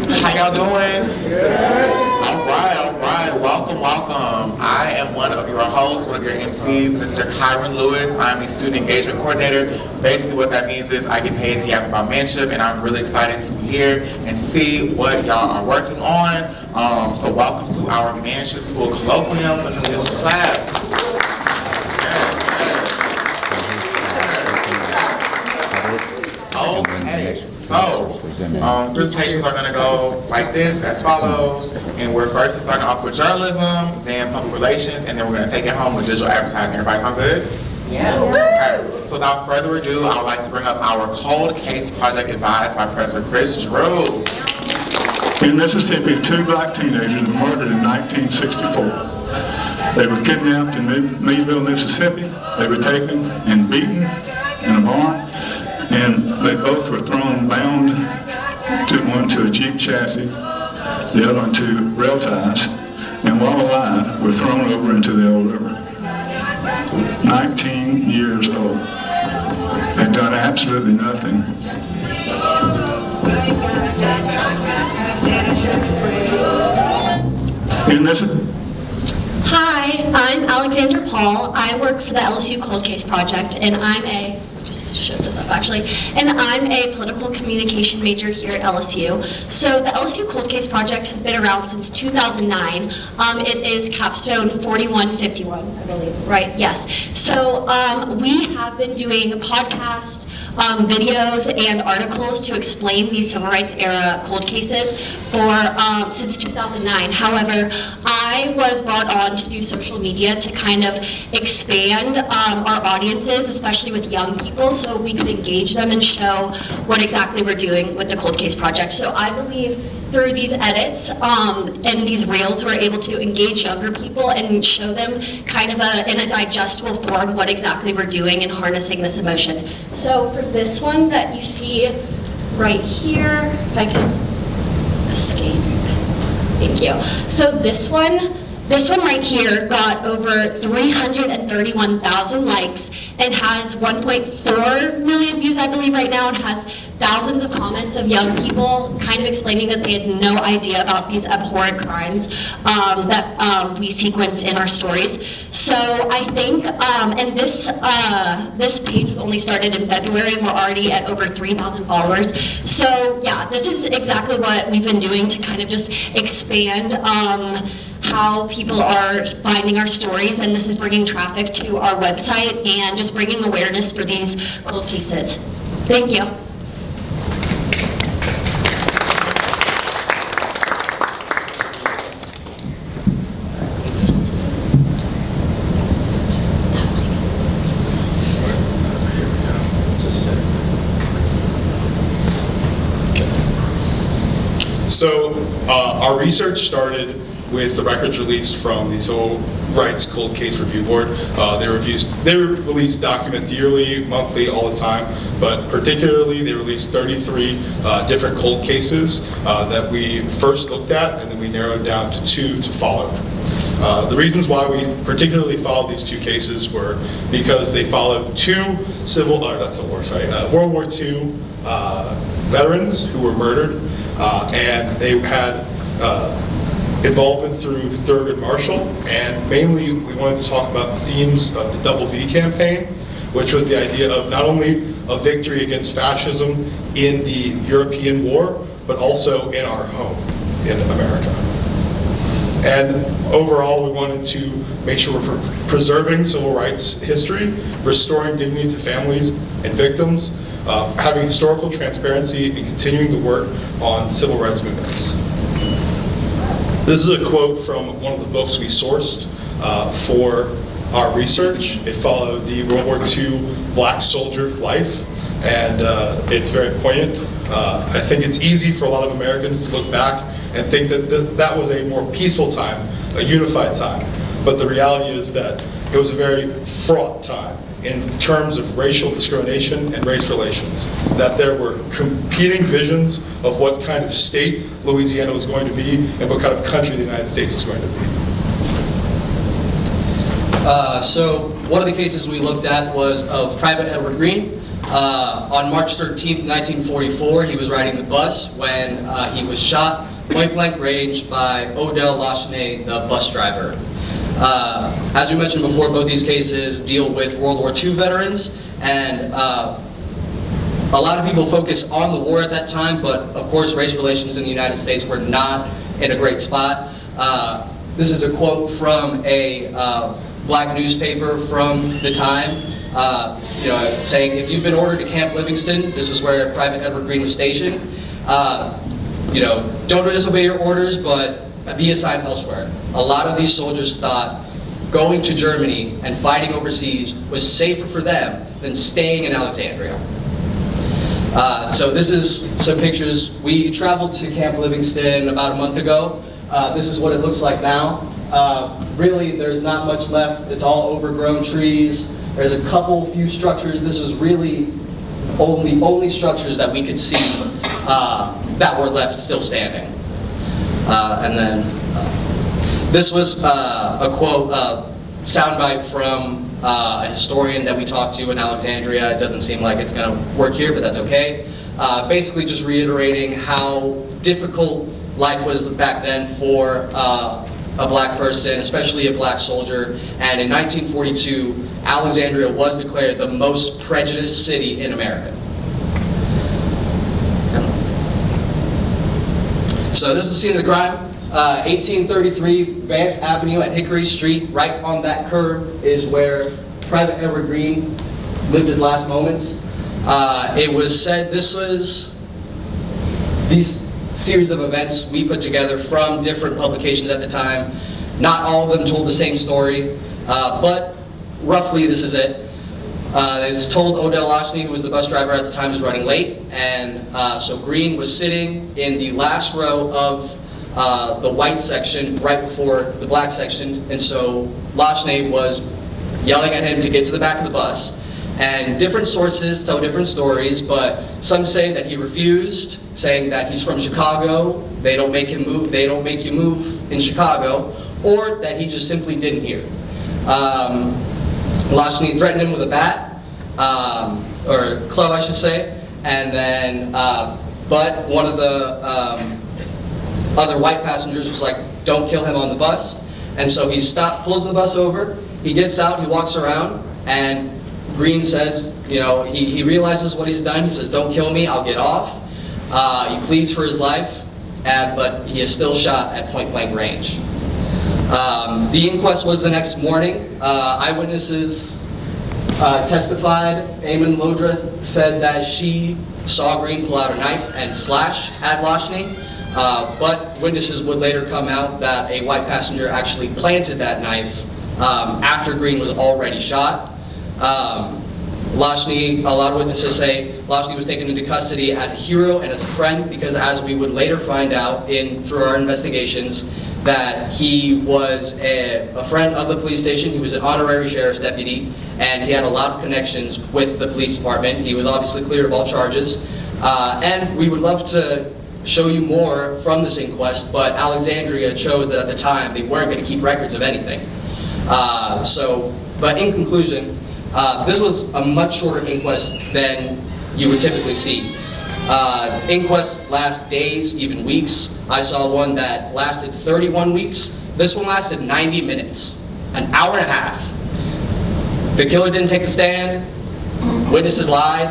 How y'all doing? All right. Welcome. I am one of your hosts, one of your MCs, Mr. Kyron Lewis. I'm the student engagement coordinator. Basically what that means is I get paid to yap about Manship, and I'm really excited to hear and see what y'all are working on. So welcome to our Manship School Colloquium. So can we get some claps? Okay, so presentations are going to go like this, as follows. And we're first starting off with journalism, then public relations, and then we're going to take it home with digital advertising. Everybody sound good? Yeah. Okay. So without further ado, I would like to bring up our cold case project advised by Professor Chris Drew. In Mississippi, 2 black teenagers were murdered in 1964. They were kidnapped in Meadville, Mississippi. They were taken and beaten in a barn, and they both were thrown bound, one to a Jeep chassis, the other one to rail ties, and while alive were thrown over into the old river. 19 years old. They've done absolutely nothing. In this. Hi, I'm Alexandra Paul. I work for the LSU Cold Case Project, and I'm a political communication major here at LSU. So the LSU Cold Case Project has been around since 2009. It is capstone 4151, I believe, right? Yes. So we have been doing podcasts, videos and articles to explain these civil rights era cold cases for since 2009. However, I was brought on to do social media to kind of expand our audiences, especially with young people, so we could engage them and show what exactly we're doing with the Cold Case Project. So I believe through these edits and these reels, we're able to engage younger people and show them kind of in a digestible form what exactly we're doing and harnessing this emotion. So for this one that you see right here, if I can escape, thank you. So this one right here got over 331,000 likes and has 1.4 million views, I believe, right now, and has thousands of comments of young people kind of explaining that they had no idea about these abhorrent crimes that we sequence in our stories. So I think, and this page was only started in February, and we're already at over 3,000 followers. So yeah, this is exactly what we've been doing to kind of just expand how people are finding our stories, and this is bringing traffic to our website and just bringing awareness for these cold cases. Thank you. So our research started with the records released from the Civil Rights Cold Case Review Board. They release documents yearly, monthly, all the time, but particularly they released 33 different cold cases that we first looked at, and then we narrowed down to 2 to follow. The reasons why we particularly followed these 2 cases were because they followed 2 World War II veterans who were murdered, and they had involvement through Thurgood Marshall, and mainly we wanted to talk about the themes of the Double V campaign, which was the idea of not only a victory against fascism in the European war, but also in our home in America. And overall, we wanted to make sure we're preserving civil rights history, restoring dignity to families and victims, having historical transparency, and continuing the work on civil rights movements. This is a quote from one of the books we sourced for our research. It followed the World War II black soldier life, and it's very poignant. I think it's easy for a lot of Americans to look back and think that that was a more peaceful time, a unified time. But the reality is that it was a very fraught time in terms of racial discrimination and race relations, that there were competing visions of what kind of state Louisiana was going to be and what kind of country the United States was going to be. So one of the cases we looked at was of Private Edward Green. On March 13th, 1944, he was riding the bus when he was shot point blank range by Odell Lachenay, the bus driver. As we mentioned before, both these cases deal with World War II veterans, and a lot of people focus on the war at that time, but of course race relations in the United States were not in a great spot. This is a quote from a black newspaper from the time, saying, if you've been ordered to Camp Livingston, this is where Private Edward Green was stationed, don't disobey your orders, but be assigned elsewhere. A lot of these soldiers thought going to Germany and fighting overseas was safer for them than staying in Alexandria. So this is some pictures. We traveled to Camp Livingston about a month ago. This is what it looks like now. Really, there's not much left. It's all overgrown trees. There's a few structures. This was really only structures that we could see that were left still standing. And then this was a quote, soundbite from a historian that we talked to in Alexandria. It doesn't seem like it's going to work here, but that's okay. Basically just reiterating how difficult life was back then for a black person, especially a black soldier. And in 1942, Alexandria was declared the most prejudiced city in America. So this is the scene of the crime. 1833 Vance Avenue at Hickory Street. Right on that curb is where Private Edward Green lived his last moments. It was said these series of events we put together from different publications at the time. Not all of them told the same story, but roughly this is it. It's told Odell Lachenay, who was the bus driver at the time, was running late, and so Green was sitting in the last row of the white section right before the black section, and so Lachenay was yelling at him to get to the back of the bus. And different sources tell different stories, but some say that he refused, saying that he's from Chicago, they don't make him move, they don't make you move in Chicago, or that he just simply didn't hear. Lachenay threatened him with a bat, or club I should say, and then, but one of the other white passengers was like, don't kill him on the bus. And so he pulls the bus over, he gets out, he walks around, and Green says, he realizes what he's done. He says, don't kill me, I'll get off. He pleads for his life, but he is still shot at point blank range. The inquest was the next morning. Eyewitnesses testified. Eamon Lodra said that she saw Green pull out a knife and slash at Lachenay, but witnesses would later come out that a white passenger actually planted that knife after Green was already shot. Lachenay, a lot of witnesses say Lachenay was taken into custody as a hero and as a friend, because as we would later find out through our investigations, that he was a friend of the police station. He was an honorary sheriff's deputy, and he had a lot of connections with the police department. He was obviously cleared of all charges. And we would love to show you more from this inquest, but Alexandria chose that at the time they weren't going to keep records of anything. But in conclusion, this was a much shorter inquest than you would typically see. Inquests last days, even weeks. I saw one that lasted 31 weeks. This one lasted 90 minutes, an hour and a half. The killer didn't take the stand, witnesses lied,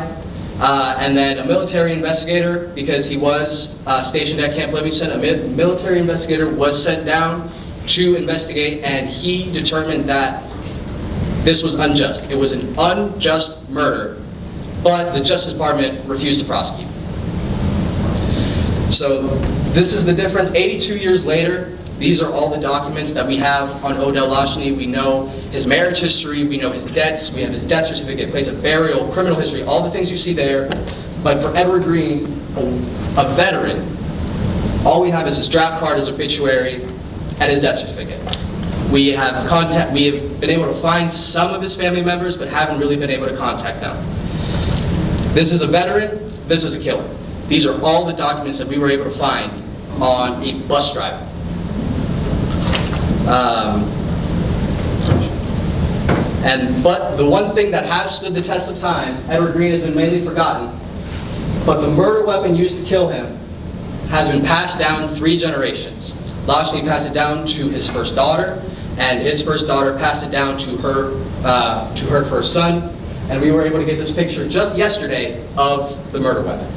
and then a military investigator, because he was stationed at Camp Livingston, a military investigator was sent down to investigate, and he determined that this was unjust. It was an unjust murder, but the Justice Department refused to prosecute. So this is the difference. 82 years later, these are all the documents that we have on Odell Lachenay. We know his marriage history, we know his debts, we have his death certificate, place of burial, criminal history, all the things you see there. But for Edward Green, a veteran, all we have is his draft card, his obituary, and his death certificate. We have been able to find some of his family members, but haven't really been able to contact them. This is a veteran, this is a killer. These are all the documents that we were able to find on a bus driver. But the one thing that has stood the test of time, Edward Green has been mainly forgotten, but the murder weapon used to kill him has been passed down 3 generations. Lashni passed it down to his first daughter, and his first daughter passed it down to her first son, and we were able to get this picture just yesterday of the murder weapon.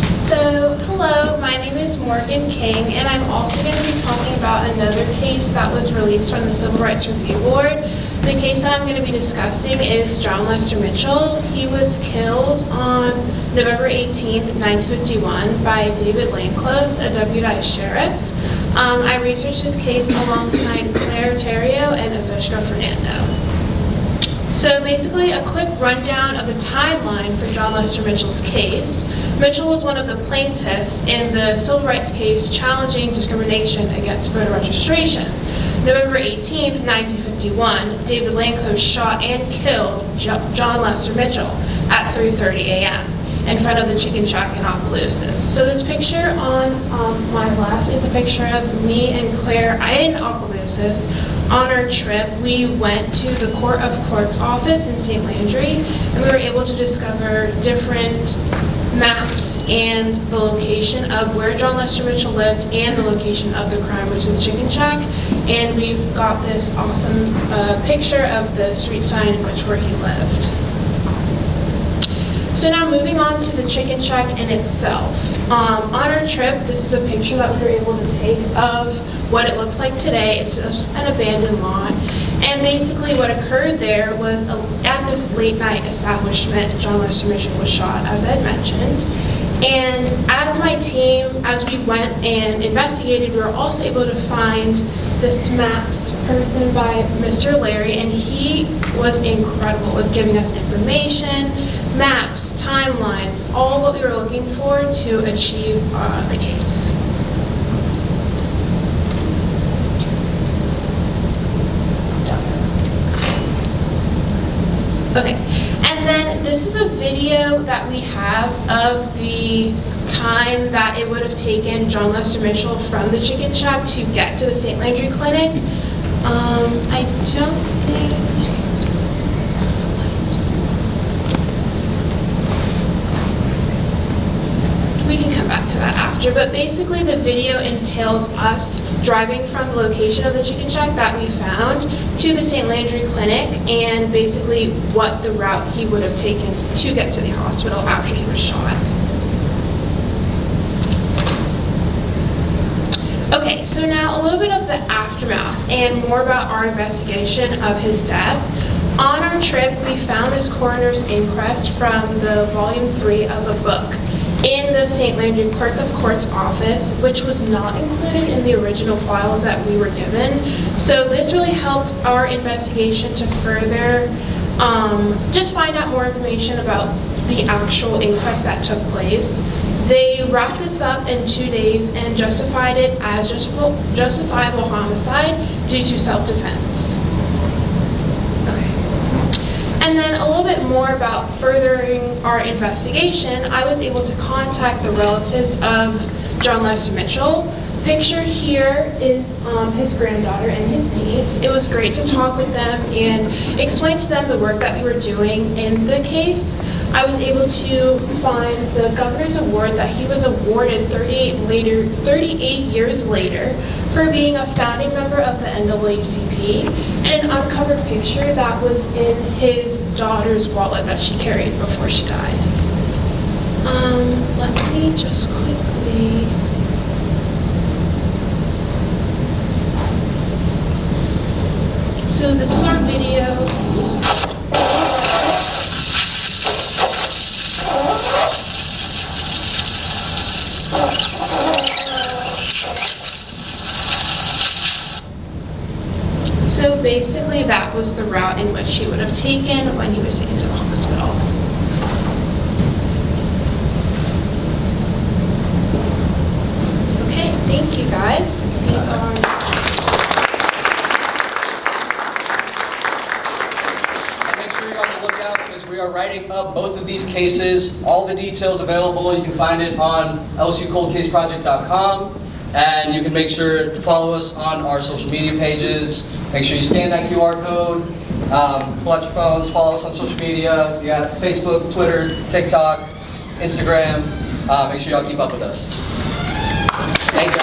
So, hello, my name is Morgan King, and I'm also going to be talking about another case that was released from the Civil Rights Review Board. The case that I'm going to be discussing is John Lester Mitchell. He was killed on November 18th, 1951 by David Langclose, a deputized sheriff. I researched this case alongside Claire Terrio and Avishka Fernando. So basically, a quick rundown of the timeline for John Lester Mitchell's case. Mitchell was one of the plaintiffs in the civil rights case challenging discrimination against voter registration. November 18th, 1951, David Langclose shot and killed John Lester Mitchell at 3:30 a.m. in front of the Chicken Shack in Opelousas. So this picture on my left is a picture of me and Claire in Opelousas. On our trip, we went to the Court of Clerk's office in St. Landry, and we were able to discover different maps and the location of where John Lester Mitchell lived and the location of the crime, which is the Chicken Shack. And we got this awesome picture of the street sign in which where he lived. So now moving on to the Chicken Shack in itself. On our trip, this is a picture that we were able to take of what it looks like today. It's just an abandoned lot. And basically what occurred there was at this late night establishment, John Lester Mitchell was shot, as I had mentioned. And as my team, as we went and investigated, we were also able to find this maps person by Mr. Larry, and he was incredible with giving us information, maps, timelines, all what we were looking for to achieve the case. Okay, and then this is a video that we have of the time that it would have taken John Lester Mitchell from the Chicken Shack to get to the St. Landry Clinic. I don't think... We can come back to that after, but basically the video entails us driving from the location of the Chicken Shack that we found to the St. Landry Clinic, and basically what the route he would have taken to get to the hospital after he was shot. Okay, so now a little bit of the aftermath and more about our investigation of his death. On our trip, we found this coroner's inquest from the volume 3 of a book in the St. Landry Clerk of Court's office, which was not included in the original files that we were given. So this really helped our investigation to further just find out more information about the actual inquest that took place. They wrapped this up in 2 days and justified it as justifiable homicide due to self-defense. And then a little bit more about furthering our investigation, I was able to contact the relatives of John Lester Mitchell. Pictured here is his granddaughter and his niece. It was great to talk with them and explain to them the work that we were doing in the case. I was able to find the governor's award that he was awarded 38 years later for being a founding member of the NAACP, and an uncovered picture that was in his daughter's wallet that she carried before she died. Let me just quickly... So this is our video. So basically that was the route in which he would have taken when he was taken to the hospital. Okay, thank you guys. These are... Make sure you're on the lookout because we are writing up both of these cases. All the details available, you can find it on lsucoldcaseproject.com. And you can make sure to follow us on our social media pages. Make sure you scan that QR code, pull out your phones, follow us on social media. You got Facebook, Twitter, TikTok, Instagram. Make sure y'all keep up with us. Thank you.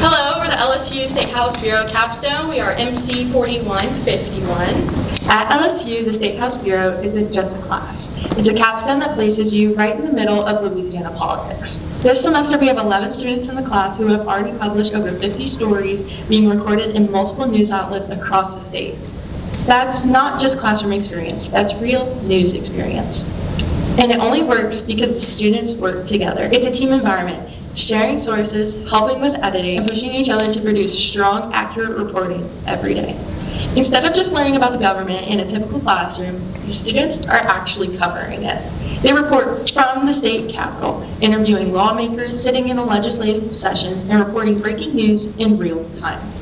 Hello, we're the LSU State House Bureau Capstone. We are MC 4151. At LSU, the State House Bureau isn't just a class. It's a capstone that places you right in the middle of Louisiana politics. This semester, we have 11 students in the class who have already published over 50 stories being recorded in multiple news outlets across the state. That's not just classroom experience, that's real news experience. And it only works because the students work together. It's a team environment, sharing sources, helping with editing, and pushing each other to produce strong, accurate reporting every day. Instead of just learning about the government in a typical classroom, the students are actually covering it. They report from the state capitol, interviewing lawmakers, sitting in legislative sessions, and reporting breaking news in real time.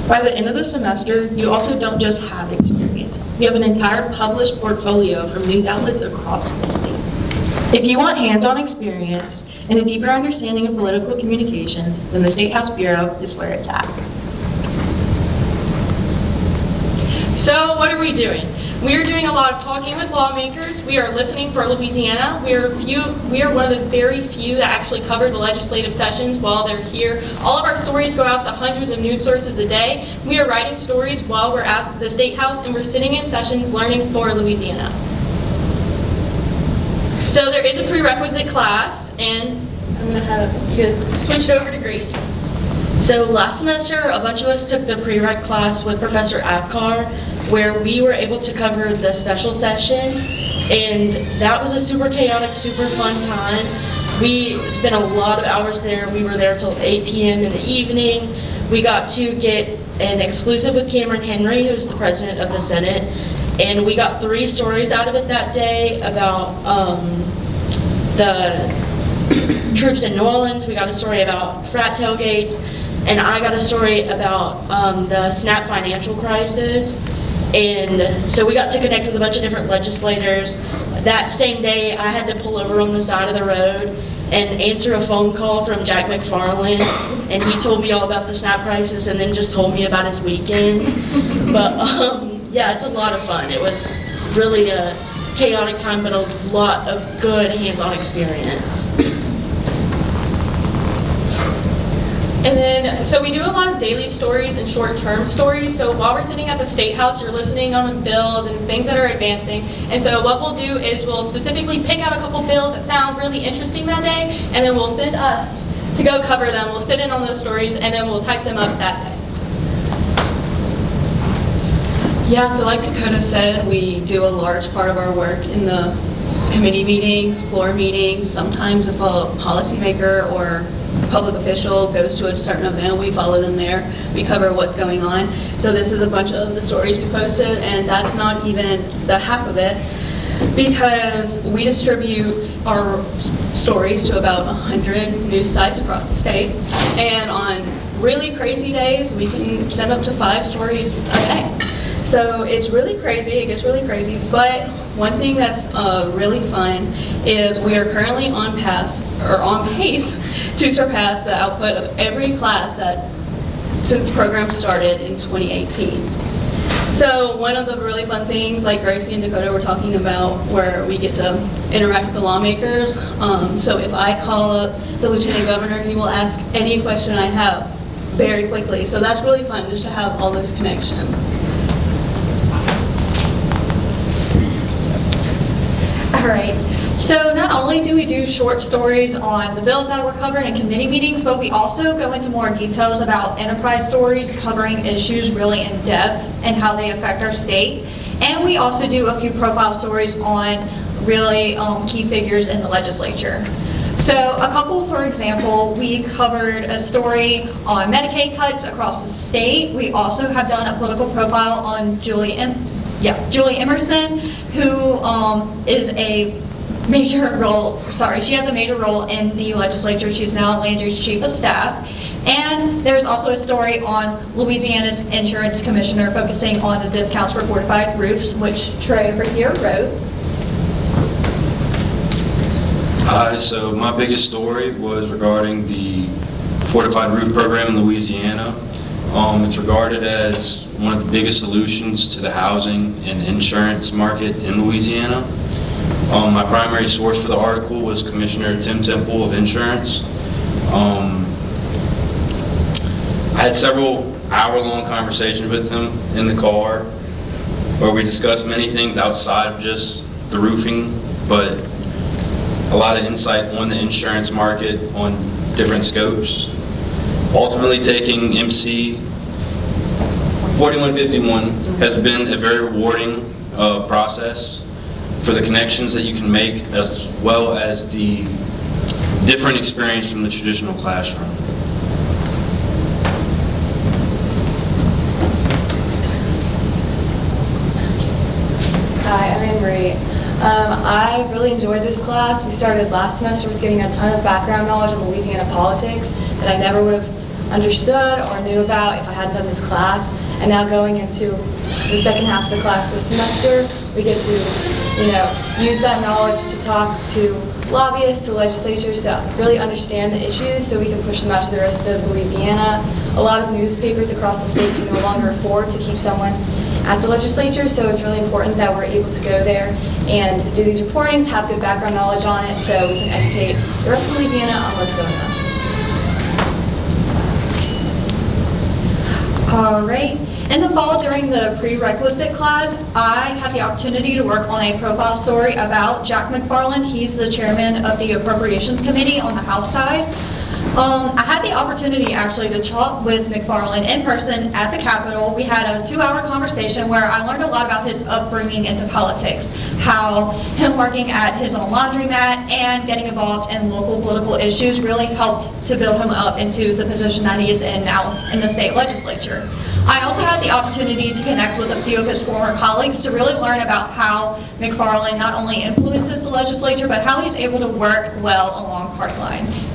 By the end of the semester, you also don't just have experience. You have an entire published portfolio from news outlets across the state. If you want hands-on experience and a deeper understanding of political communications, then the State House Bureau is where it's at. So what are we doing? We are doing a lot of talking with lawmakers. We are listening for Louisiana. We are one of the very few that actually cover the legislative sessions while they're here. All of our stories go out to hundreds of news sources a day. We are writing stories while we're at the State House, and we're sitting in sessions learning for Louisiana. So there is a prerequisite class, and I'm going to have you switch it over to Gracie. So last semester, a bunch of us took the prereq class with Professor Abkar, where we were able to cover the special session, and that was a super chaotic, super fun time. We spent a lot of hours there. We were there till 8 p.m. in the evening. We got to get an exclusive with Cameron Henry, who's the president of the Senate, and we got 3 stories out of it that day about the troops in New Orleans. We got a story about frat tailgates, and I got a story about the SNAP financial crisis. And so we got to connect with a bunch of different legislators. That same day, I had to pull over on the side of the road and answer a phone call from Jack McFarland, and he told me all about the SNAP crisis and then just told me about his weekend. But yeah, it's a lot of fun. It was really a chaotic time, but a lot of good hands-on experience. And then, so we do a lot of daily stories and short-term stories. So while we're sitting at the State House, you're listening on bills and things that are advancing. And so what we'll do is we'll specifically pick out a couple bills that sound really interesting that day, and then we'll send us to go cover them. We'll sit in on those stories, and then we'll type them up that day. Yeah, so like Dakota said, we do a large part of our work in the committee meetings, floor meetings. Sometimes if a policymaker or public official goes to a certain event, we follow them there. We cover what's going on. So this is a bunch of the stories we posted, and that's not even the half of it, because we distribute our stories to about 100 news sites across the state. And on really crazy days, we can send up to 5 stories a day. So it's really crazy, it gets really crazy, but one thing that's really fun is we are currently on pace to surpass the output of every class since the program started in 2018. So one of the really fun things, like Gracie and Dakota were talking about, where we get to interact with the lawmakers. So if I call up the Lieutenant Governor, he will ask any question I have very quickly. So that's really fun, just to have all those connections. All right, so not only do we do short stories on the bills that were covered in committee meetings, but we also go into more details about enterprise stories covering issues really in depth and how they affect our state. And we also do a few profile stories on really key figures in the legislature. So a couple, for example, we covered a story on Medicaid cuts across the state. We also have done a political profile on Julie Emerson, who is a major role, she has a major role in the legislature. She's now Landry's chief of staff. And there's also a story on Louisiana's insurance commissioner focusing on the discounts for fortified roofs, which Trey over here wrote. So my biggest story was regarding the fortified roof program in Louisiana. It's regarded as one of the biggest solutions to the housing and insurance market in Louisiana. My primary source for the article was Commissioner Tim Temple of Insurance. I had several hour-long conversations with him in the car where we discussed many things outside of just the roofing, but a lot of insight on the insurance market on different scopes. Ultimately, taking MC 4151 has been a very rewarding process for the connections that you can make, as well as the different experience from the traditional classroom. Hi, I'm Anne Marie. I really enjoyed this class. We started last semester with getting a ton of background knowledge on Louisiana politics that I never would have understood or knew about if I hadn't done this class. And now going into the second half of the class this semester, we get to, use that knowledge to talk to lobbyists, to legislatures, to really understand the issues so we can push them out to the rest of Louisiana. A lot of newspapers across the state can no longer afford to keep someone at the legislature, so it's really important that we're able to go there and do these reportings, have good background knowledge on it, so we can educate the rest of Louisiana on what's going on. All right. In the fall, during the prerequisite class, I had the opportunity to work on a profile story about Jack McFarland. He's the chairman of the Appropriations Committee on the House side. I had the opportunity actually to talk with McFarland in person at the Capitol. We had a 2-hour conversation where I learned a lot about his upbringing into politics, how him working at his own laundromat and getting involved in local political issues really helped to build him up into the position that he is in now in the state legislature. I also had the opportunity to connect with a few of his former colleagues to really learn about how McFarland not only influences the legislature, but how he's able to work well along party lines.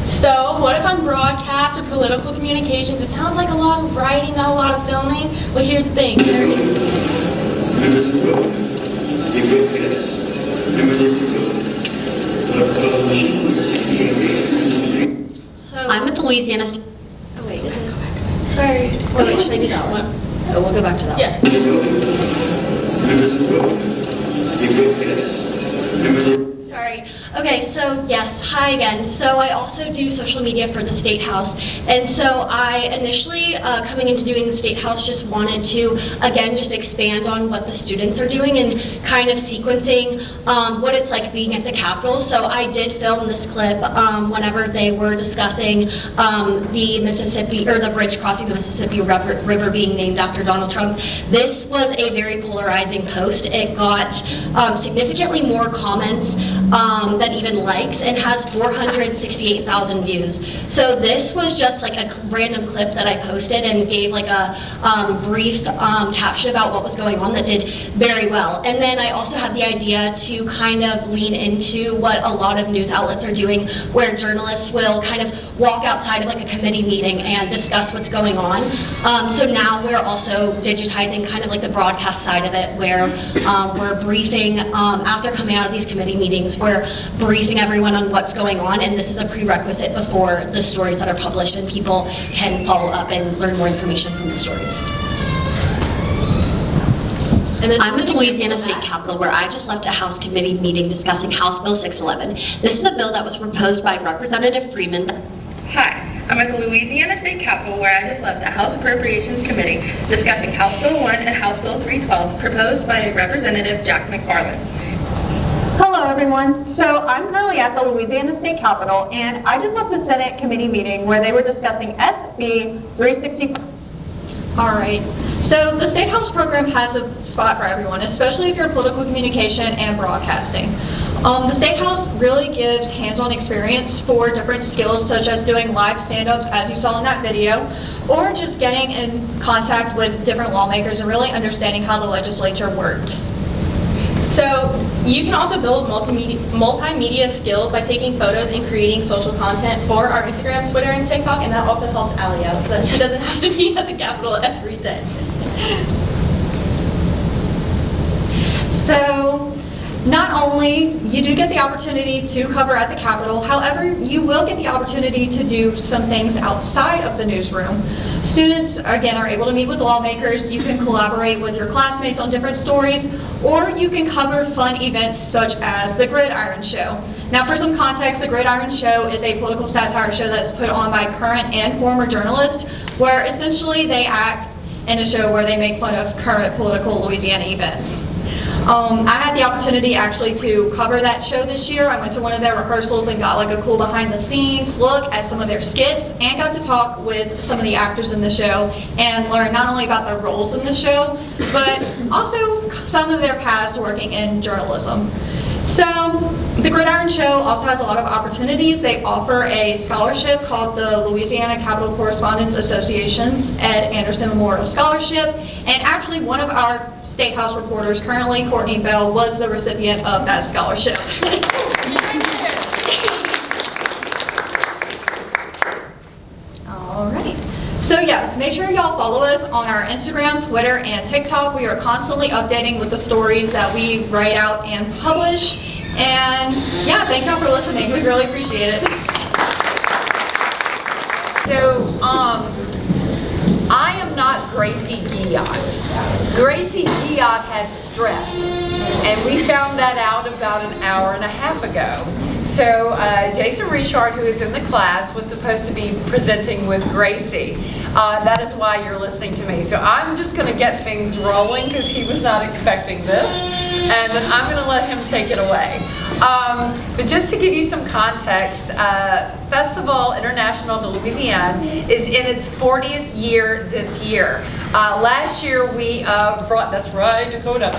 So, what if on broadcast or political communications, it sounds like a lot of writing, not a lot of filming? Well, here's the thing, there it is. So I'm at the Louisiana. Oh wait, is it? Go back. Sorry. Oh wait, should I do that one? Oh, we'll go back to that Yeah. one. Sorry. Okay, so yes, hi again. So I also do social media for the State House. And so I initially, coming into doing the State House, just wanted to, again, just expand on what the students are doing and kind of sequencing what it's like being at the Capitol. So I did film this clip whenever they were discussing the Mississippi, or the bridge crossing the Mississippi River being named after Donald Trump. This was a very polarizing post. It got significantly more comments than even likes, and has 468,000 views. So this was just like a random clip that I posted and gave like a brief caption about what was going on that did very well. And then I also had the idea to kind of lean into what a lot of news outlets are doing, where journalists will kind of walk outside of like a committee meeting and discuss what's going on. So now we're also digitizing kind of like the broadcast side of it, where we're briefing, after coming out of these committee meetings, we're briefing everyone on what's going on, and this is a prerequisite before the stories that are published, and people can follow up and learn more information from the stories. I'm at the Louisiana State Capitol, where I just left a House committee meeting discussing House Bill 611. This is a bill that was proposed by Representative Freeman. Hi, I'm at the Louisiana State Capitol, where I just left a House Appropriations Committee discussing House Bill 1 and House Bill 312, proposed by Representative Jack McFarland. Hello everyone. So I'm currently at the Louisiana State Capitol, and I just left the Senate committee meeting where they were discussing SB 365. All right. So the State House program has a spot for everyone, especially if you're political communication and broadcasting. The State House really gives hands-on experience for different skills, such as doing live stand-ups, as you saw in that video, or just getting in contact with different lawmakers and really understanding how the legislature works. So you can also build multimedia skills by taking photos and creating social content for our Instagram, Twitter, and TikTok, and that also helps Allie out so that she doesn't have to be at the Capitol every day. So Not only you do get the opportunity to cover at the Capitol, however, you will get the opportunity to do some things outside of the newsroom. Students, again, are able to meet with lawmakers. You can collaborate with your classmates on different stories, or you can cover fun events such as the Gridiron Show. Now, for some context, the Gridiron Show is a political satire show that's put on by current and former journalists, where essentially they act in a show where they make fun of current political Louisiana events. I had the opportunity actually to cover that show this year. I went to one of their rehearsals and got like a cool behind the scenes look at some of their skits, and got to talk with some of the actors in the show and learn not only about their roles in the show, but also some of their past working in journalism. So the Gridiron Show also has a lot of opportunities. They offer a scholarship called the Louisiana Capitol Correspondence Association's Ed Anderson Memorial Scholarship, and actually one of our State House reporters, currently Courtney Bell, was the recipient of that scholarship. All right. So yes, make sure y'all follow us on our Instagram, Twitter, and TikTok. We are constantly updating with the stories that we write out and publish. And yeah, thank y'all for listening. We really appreciate it. So, I am not Gracie Guillotte. Gracie Guillotte has strep, and we found that out about an hour and a half ago. So Jason Richard, who is in the class, was supposed to be presenting with Gracie. That is why you're listening to me. So I'm just going to get things rolling because he was not expecting this, and then I'm going to let him take it away. But just to give you some context, Festival International de Louisiane is in its 40th year this year. Last year we brought, that's right, Dakota,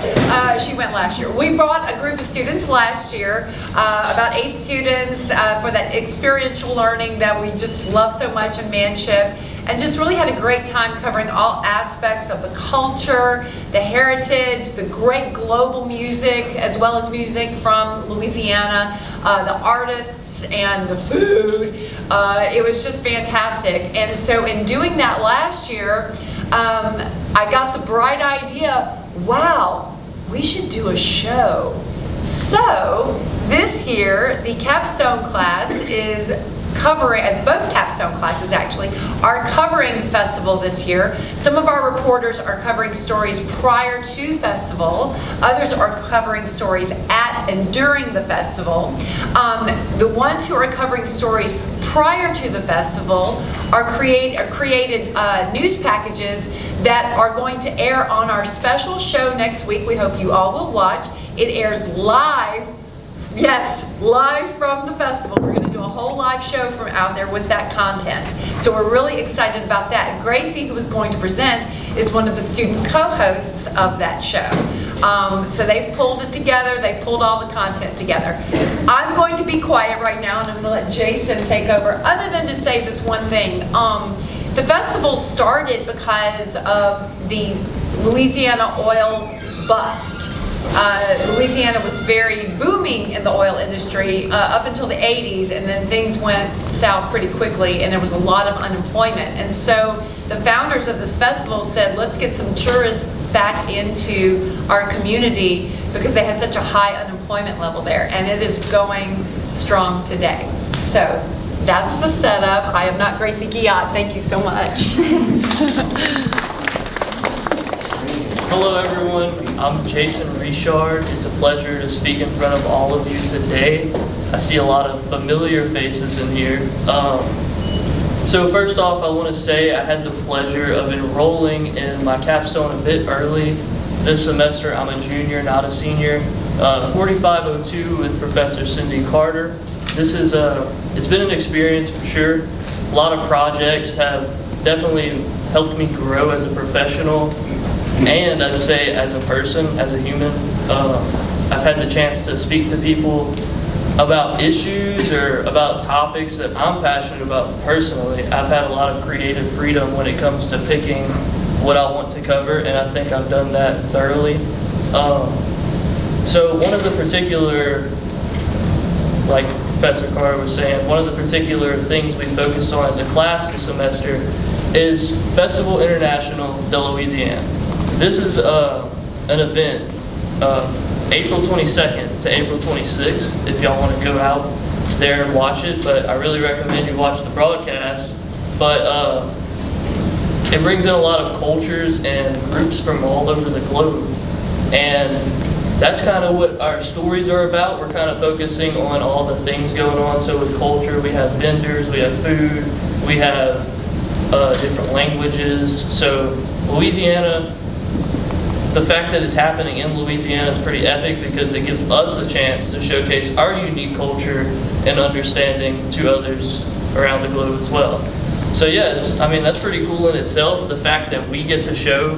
she went last year. We brought a group of students last year, about 8 students for that experiential learning that we just love so much in Manship, and just really had a great time covering all aspects of the culture, the heritage, the great global music, as well as music from Louisiana, the artists and the food. It was just fantastic. And so in doing that last year, I got the bright idea, wow, we should do a show. So this year, the capstone class is covering, and both capstone classes actually, are covering festival this year. Some of our reporters are covering stories prior to festival. Others are covering stories at and during the festival. The ones who are covering stories prior to the festival are created news packages that are going to air on our special show next week. We hope you all will watch. It airs live. Yes, live from the festival. We're going to do a whole live show from out there with that content. So we're really excited about that. And Gracie, who is going to present, is one of the student co-hosts of that show. So they've pulled it together. They've pulled all the content together. I'm going to be quiet right now, and I'm going to let Jason take over, other than to say this one thing. The festival started because of the Louisiana oil bust. Louisiana was very booming in the oil industry up until the 80s, and then things went south pretty quickly, and there was a lot of unemployment. And so the founders of this festival said, let's get some tourists back into our community because they had such a high unemployment level there, and it is going strong today. So that's the setup. I am not Gracie Guillotte. Thank you so much. Hello everyone, I'm Jason Richard. It's a pleasure to speak in front of all of you today. I see a lot of familiar faces in here. So first off, I want to say I had the pleasure of enrolling in my capstone a bit early. This semester I'm a junior, not a senior. 4502 with Professor Cindy Carter. This is it's been an experience for sure. A lot of projects have definitely helped me grow as a professional. And I'd say as a person, as a human, I've had the chance to speak to people about issues or about topics that I'm passionate about personally. I've had a lot of creative freedom when it comes to picking what I want to cover, and I think I've done that thoroughly. So one of the particular, like Professor Carter was saying, one of the particular things we focused on as a class this semester is Festival International de Louisiane. This is an event April 22nd to April 26th if y'all want to go out there and watch it, but I really recommend you watch the broadcast. But it brings in a lot of cultures and groups from all over the globe, and that's kind of what our stories are about. We're kind of focusing on all the things going on. So with culture, we have vendors, we have food, we have different languages. So Louisiana, the fact that it's happening in Louisiana is pretty epic because it gives us a chance to showcase our unique culture and understanding to others around the globe as well. So yeah, that's pretty cool in itself, the fact that we get to show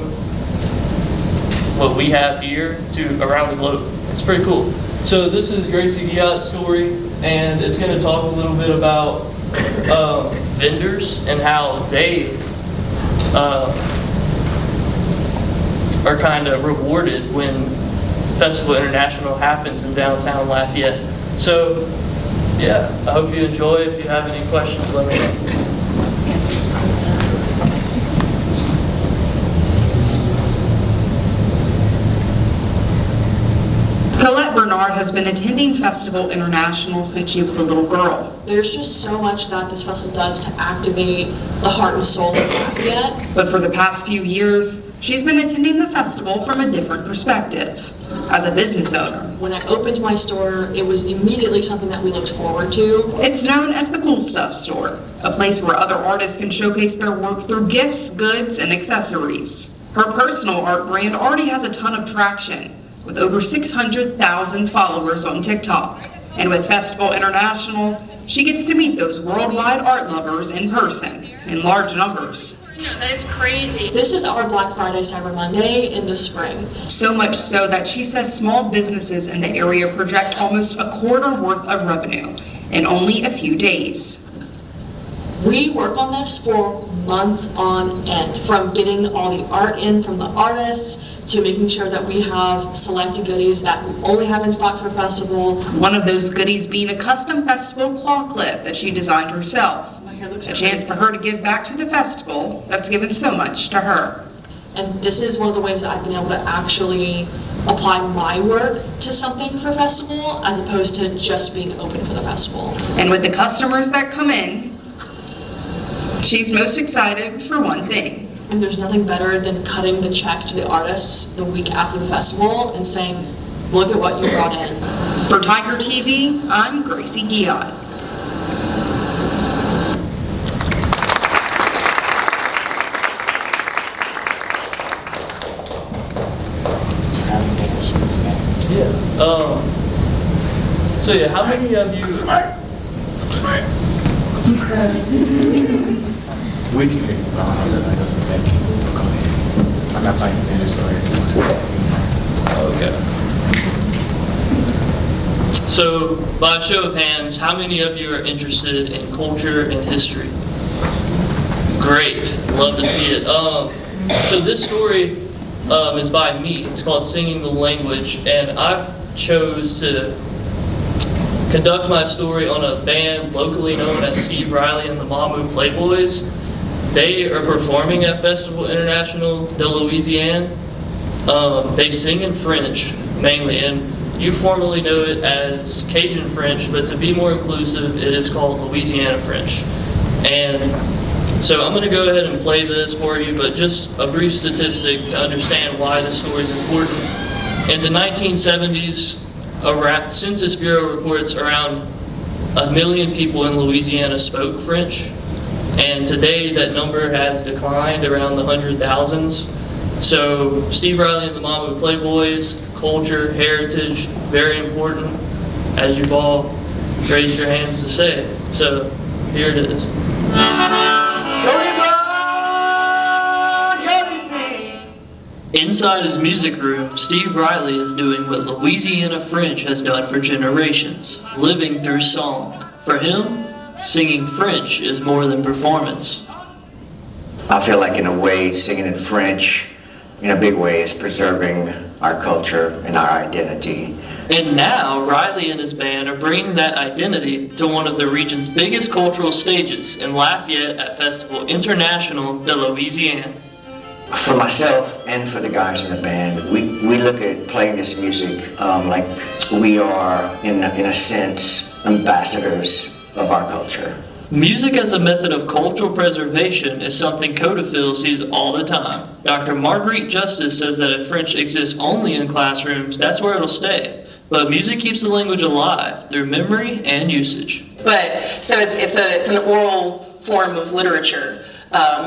what we have here to around the globe. It's pretty cool. So this is Gracie Guyot's story, and it's going to talk a little bit about vendors and how they are kind of rewarded when Festival International happens in downtown Lafayette. So yeah, I hope you enjoy. If you have any questions, let me know. Colette Bernard has been attending Festival International since she was a little girl. There's just so much that this festival does to activate the heart and soul of Lafayette. But for the past few years, she's been attending the festival from a different perspective, as a business owner. When I opened my store, it was immediately something that we looked forward to. It's known as the Cool Stuff Store, a place where other artists can showcase their work through gifts, goods, and accessories. Her personal art brand already has a ton of traction, with over 600,000 followers on TikTok. And with Festival International, she gets to meet those worldwide art lovers in person, in large numbers. That is crazy. This is our Black Friday Cyber Monday in the spring. So much so that she says small businesses in the area project almost a quarter worth of revenue in only a few days. We work on this for months on end, from getting all the art in from the artists to making sure that we have selected goodies that we only have in stock for festival. One of those goodies being a custom festival claw clip that she designed herself. A chance for her to give back to the festival that's given so much to her. And this is one of the ways that I've been able to actually apply my work to something for festival as opposed to just being open for the festival. And with the customers that come in, she's most excited for one thing. And there's nothing better than cutting the check to the artists the week after the festival and saying, look at what you brought in. For Tiger TV, I'm Gracie Guyot. So yeah, how many of you? We can hear you. I guess back. Go ahead. I'm not playing the minutes. Go ahead. Okay. So, by a show of hands, how many of you are interested in culture and history? Great, love to see it. So this story is by me. It's called Singing the Language, and I chose to conduct my story on a band locally known as Steve Riley and the Mamu Playboys. They are performing at Festival International de Louisiane. They sing in French mainly, and you formerly know it as Cajun French, but to be more inclusive, it is called Louisiana French. And so I'm going to go ahead and play this for you, but just a brief statistic to understand why this story is important. In the 1970s, Census Bureau reports around 1 million people in Louisiana spoke French, and today that number has declined around the 100,000s. So Steve Riley and the Mamu Playboys, culture, heritage, very important, as you've all raised your hands to say. So here it is. Inside his music room, Steve Riley is doing what Louisiana French has done for generations, living through song. For him, singing French is more than performance. I feel like in a way, singing in French, in a big way, is preserving our culture and our identity. And now, Riley and his band are bringing that identity to one of the region's biggest cultural stages in Lafayette at Festival International de Louisiane. for myself and for the guys in the band, we look at playing this music like we are, in a sense, ambassadors of our culture. Music as a method of cultural preservation is something Codaphil sees all the time. Dr. Marguerite Justice says that if French exists only in classrooms, that's where it'll stay. But music keeps the language alive through memory and usage. But, so it's an oral form of literature,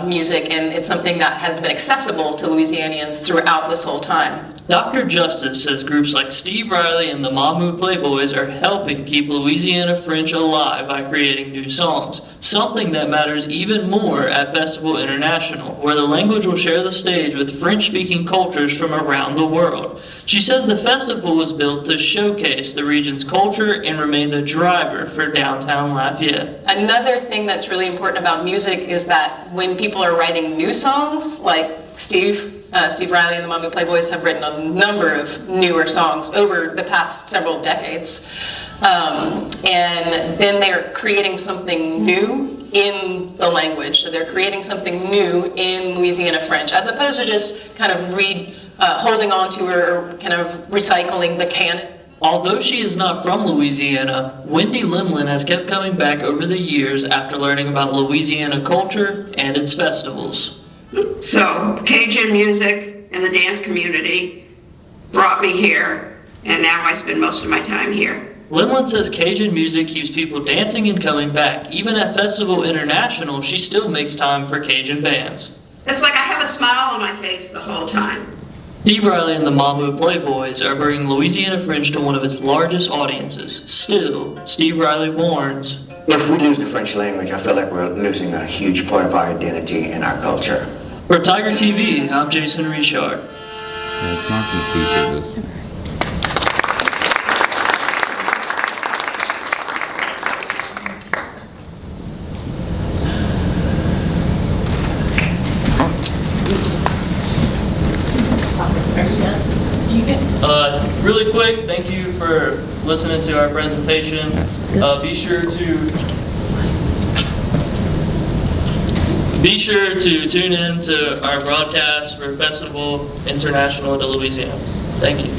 music, and it's something that has been accessible to Louisianians throughout this whole time. Dr. Justice says groups like Steve Riley and the Mamou Playboys are helping keep Louisiana French alive by creating new songs, something that matters even more at Festival International, where the language will share the stage with French-speaking cultures from around the world. She says the festival was built to showcase the region's culture and remains a driver for downtown Lafayette. Another thing that's really important about music is that when people are writing new songs, like Steve Riley and the Mamou Playboys have written a number of newer songs over the past several decades. And then they're creating something new in the language. So they're creating something new in Louisiana French, as opposed to just kind of holding on to or kind of recycling the canon. Although she is not from Louisiana, Wendy Limlin has kept coming back over the years after learning about Louisiana culture and its festivals. So Cajun music and the dance community brought me here, and now I spend most of my time here. Limlin says Cajun music keeps people dancing and coming back. Even at Festival International, she still makes time for Cajun bands. It's like I have a smile on my face the whole time. Steve Riley and the Mamou Playboys are bringing Louisiana French to one of its largest audiences. Still, Steve Riley warns, if we lose the French language, I feel like we're losing a huge part of our identity and our culture. For Tiger TV, I'm Jason Richard. Yeah, it's not going to feature this. Really quick, thank you for listening to our presentation. Be sure to tune in to our broadcast for Festival International de Louisiana. Thank you.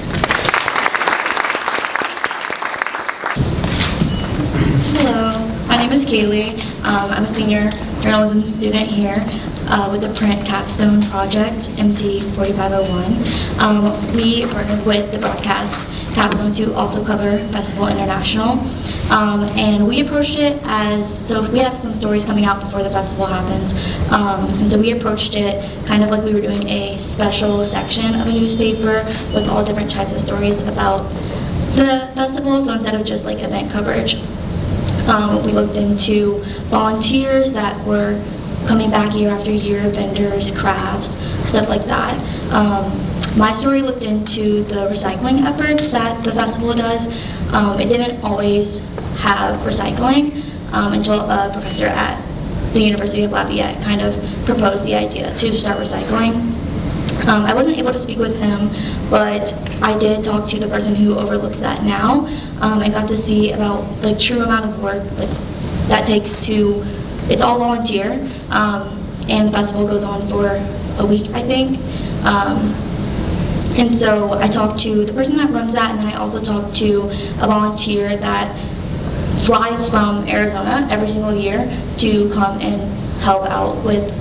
Hello, my name is Kaylee. I'm a senior journalism student here with the Print Capstone Project, MC 4501. We partnered with the broadcast Capstone to also cover Festival International. And we approached it so we have some stories coming out before the festival happens. And so we approached it kind of like we were doing a special section of a newspaper with all different types of stories about the festival. So instead of just like event coverage, we looked into volunteers that were coming back year after year, vendors, crafts, stuff like that. My story looked into the recycling efforts that the festival does. It didn't always have recycling until a professor at the University of Lafayette kind of proposed the idea to start recycling. I wasn't able to speak with him, but I did talk to the person who overlooks that now, and got to see about the true amount of work that takes to. It's all volunteer, and the festival goes on for a week, I think. And so I talked to the person that runs that, and then I also talked to a volunteer that flies from Arizona every single year to come and help out with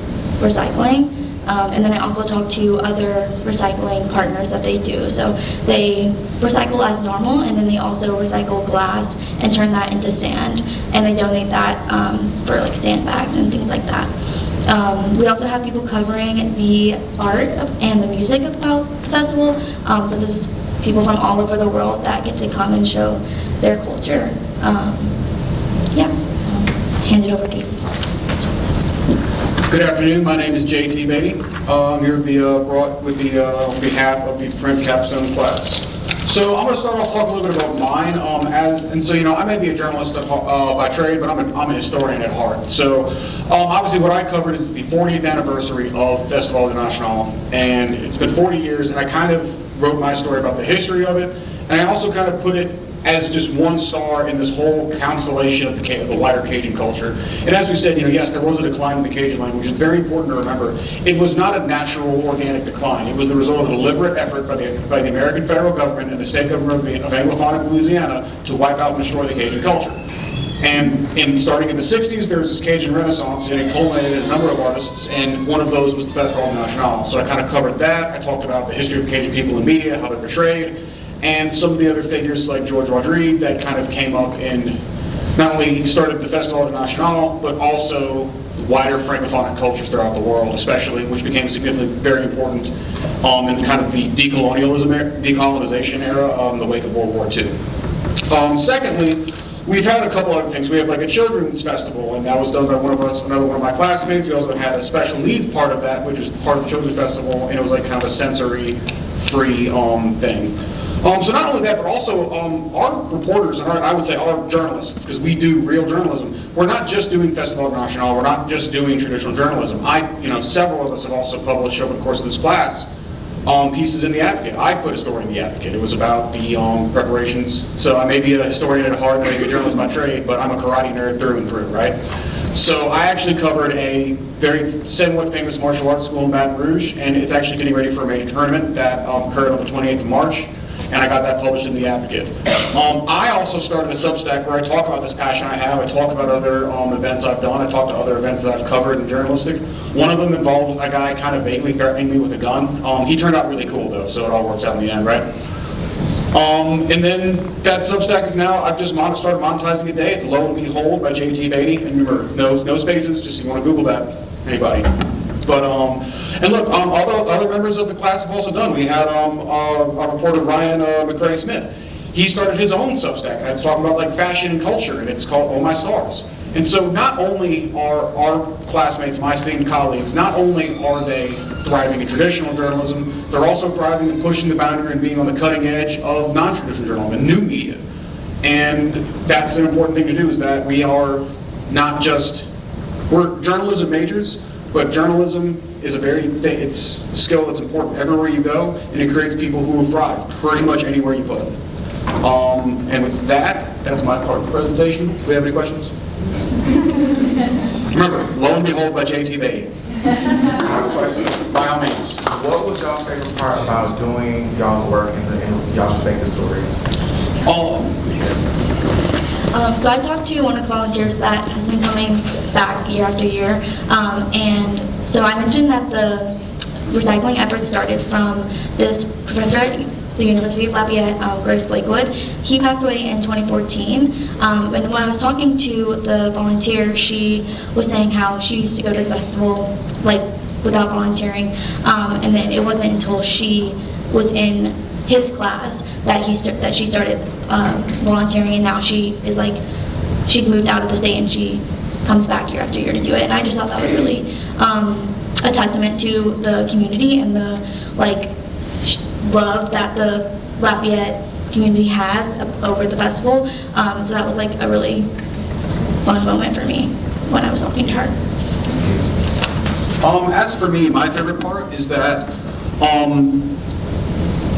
recycling. And then I also talked to other recycling partners that they do. So they recycle as normal, and then they also recycle glass and turn that into sand. And they donate that for like sandbags and things like that. We also have people covering the art and the music about the festival. So this is people from all over the world that get to come and show their culture. Yeah, I'll hand it over to you. Good afternoon, my name is JT Beatty. I'm here on behalf of the Print Capstone class. So I'm going to start off talking a little bit about mine. I may be a journalist by trade, but I'm a historian at heart. So obviously what I covered is the 40th anniversary of Festival International, and it's been 40 years, and I kind of wrote my story about the history of it, and I also kind of put it as just one star in this whole constellation of the wider Cajun culture. And as we said, yes, there was a decline in the Cajun language. It's very important to remember. It was not a natural, organic decline. It was the result of a deliberate effort by the American federal government and the state government of Anglophonic Louisiana to wipe out and destroy the Cajun culture. And starting in the 60s, there was this Cajun Renaissance, and it culminated in a number of artists, and one of those was the Festival National. So I kind of covered that. I talked about the history of Cajun people in media, how they're portrayed, and some of the other figures like George Rodrigue that kind of came up and not only started the Festival National, but also wider Francophonic cultures throughout the world, especially, which became significantly very important in kind of the decolonization era in the wake of World War II. Secondly, we've had a couple other things. We have like a children's festival, and that was done by another one of my classmates. We also had a special needs part of that, which was part of the children's festival, and it was like kind of a sensory-free thing. So not only that, but also our reporters, and I would say our journalists, because we do real journalism, we're not just doing Festival National, we're not just doing traditional journalism. Several of us have also published over the course of this class pieces in The Advocate. I put a story in The Advocate. It was about the preparations. So I may be a historian at heart, I may be a journalist by trade, but I'm a karate nerd through and through, right? So I actually covered a very somewhat famous martial arts school in Baton Rouge, and it's actually getting ready for a major tournament that occurred on the 28th of March. And I got that published in The Advocate. I also started a Substack where I talk about this passion I have. I talk about other events I've done. I talk to other events that I've covered in journalistic. One of them involved a guy kind of vaguely threatening me with a gun. He turned out really cool though, so it all works out in the end, right? And then that Substack is now, I've just started monetizing it today. It's Lo and Behold by J.T. Beatty. And remember, no spaces, just you want to Google that, anybody. But, and look, other members of the class have also done. We had our reporter Ryan McCray Smith. He started his own Substack, and I was talking about like fashion and culture, and it's called Oh My Stars. And so not only are our classmates, my esteemed colleagues, not only are they thriving in traditional journalism, they're also thriving and pushing the boundary and being on the cutting edge of non-traditional journalism and new media. And that's an important thing to do, is that we are not just, we're journalism majors, but journalism is it's a skill that's important everywhere you go, and it creates people who will thrive pretty much anywhere you put them. And with that, that's my part of the presentation. Do we have any questions? Remember, Lo and Behold by J.T. Beatty. I have a question. By all means. What was y'all's favorite part about doing y'all's work and y'all's favorite stories? So I talked to one of the volunteers that has been coming back year after year, and so I mentioned that the recycling effort started from this professor at the University of Lafayette, Grace Blakewood. He passed away in 2014, and when I was talking to the volunteer, she was saying how she used to go to the festival like without volunteering, and then it wasn't until she was in his class that she started volunteering, and now she's moved out of the state and she comes back year after year to do it. And I just thought that was really a testament to the community and the love that the Lafayette community has over the festival. So that was like a really fun moment for me when I was talking to her. As for me, my favorite part is that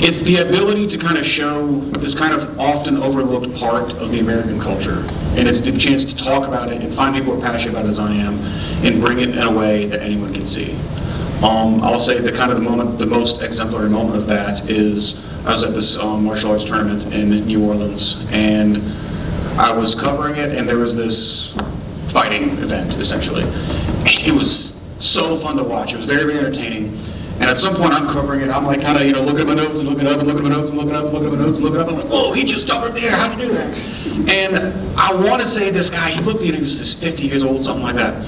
it's the ability to kind of show this kind of often overlooked part of the American culture. And it's the chance to talk about it and find people who are passionate about it as I am and bring it in a way that anyone can see. I'll say the most exemplary moment of that is I was at this martial arts tournament in New Orleans, and I was covering it, and there was this fighting event, essentially. It was so fun to watch. It was very, very entertaining. And at some point I'm covering it, I'm like kind of, looking at my notes and looking up and looking at my notes and looking up and looking at my notes and looking up. I'm like, whoa, he just jumped up there, how'd you do that? And I want to say this guy, he looked at me, he was just 50 years old, something like that.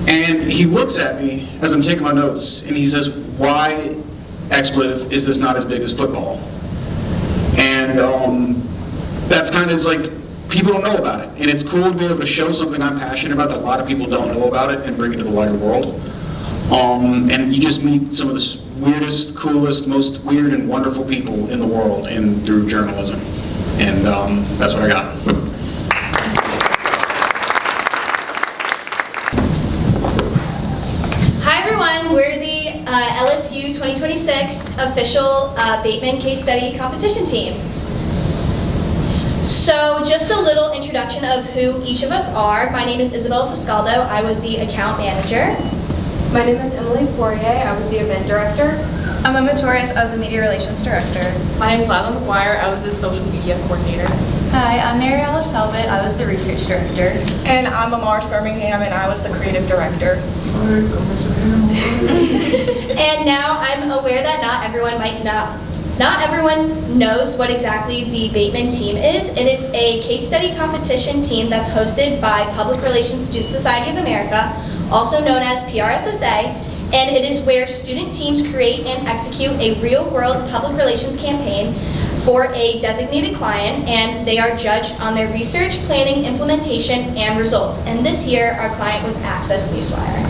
And he looks at me as I'm taking my notes and he says, why, expletive, is this not as big as football? And that's kind of, it's like, people don't know about it. And it's cool to be able to show something I'm passionate about that a lot of people don't know about it and bring it to the wider world. And you just meet some of the weirdest, coolest, most weird and wonderful people in the world through journalism. And that's what I got. Hi everyone, we're the LSU 2026 official Bateman case study competition team. So just a little introduction of who each of us are. My name is Isabella Fiscaldo. I was the account manager. My name is Emily Poirier. I was the event director. I'm Emma Torres. I was the media relations director. My name is Lila McGuire. I was the social media coordinator. Hi, I'm Mariella Selvett. I was the research director. And I'm Amars Birmingham, and I was the creative director. And now I'm aware that not everyone knows what exactly the Bateman team is. It is a case study competition team that's hosted by Public Relations Student Society of America, also known as PRSSA, and it is where student teams create and execute a real-world public relations campaign for a designated client, and they are judged on their research, planning, implementation, and results. And this year, our client was Access Newswire.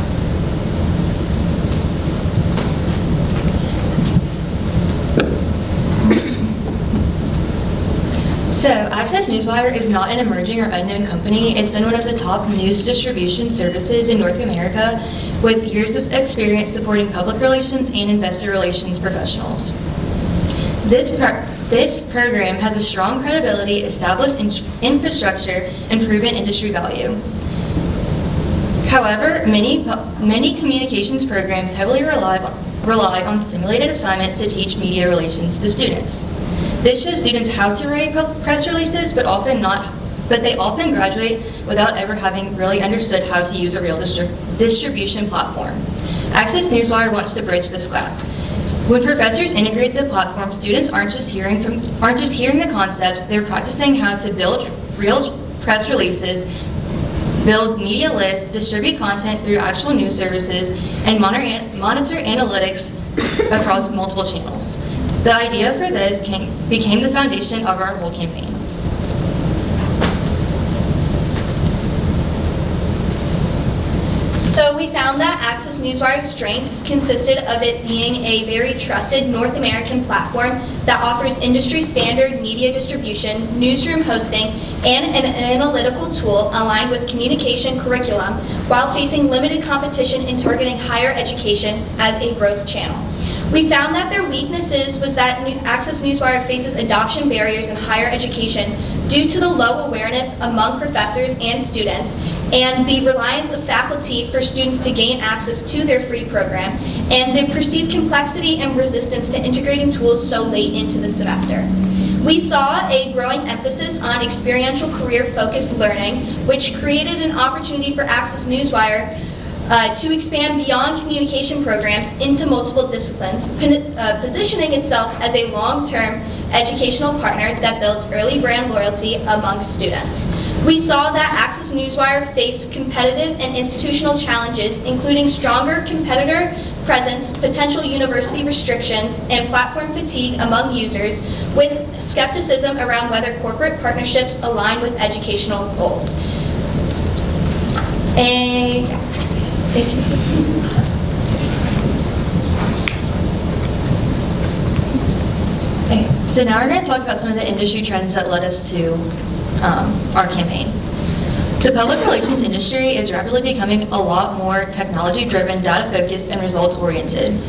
So, Access Newswire is not an emerging or unknown company. It's been one of the top news distribution services in North America, with years of experience supporting public relations and investor relations professionals. This program has a strong credibility, established infrastructure, and proven industry value. However, many communications programs heavily rely on simulated assignments to teach media relations to students. This shows students how to write press releases, but they often graduate without ever having really understood how to use a real distribution platform. Access Newswire wants to bridge this gap. When professors integrate the platform, students aren't just hearing the concepts, they're practicing how to build real press releases, build media lists, distribute content through actual news services, and monitor analytics across multiple channels. The idea for this became the foundation of our whole campaign. So we found that Access Newswire's strengths consisted of it being a very trusted North American platform that offers industry standard media distribution, newsroom hosting, and an analytical tool aligned with communication curriculum while facing limited competition in targeting higher education as a growth channel. We found that their weaknesses was that Access Newswire faces adoption barriers in higher education due to the low awareness among professors and students, and the reliance of faculty for students to gain access to their free program, and the perceived complexity and resistance to integrating tools so late into the semester. We saw a growing emphasis on experiential career-focused learning, which created an opportunity for Access Newswire to expand beyond communication programs into multiple disciplines, positioning itself as a long-term educational partner that builds early brand loyalty among students. We saw that Access Newswire faced competitive and institutional challenges, including stronger competitor presence, potential university restrictions, and platform fatigue among users, with skepticism around whether corporate partnerships align with educational goals. Yes. Thank you. Okay, so now we're going to talk about some of the industry trends that led us to our campaign. The public relations industry is rapidly becoming a lot more technology-driven, data-focused, and results-oriented.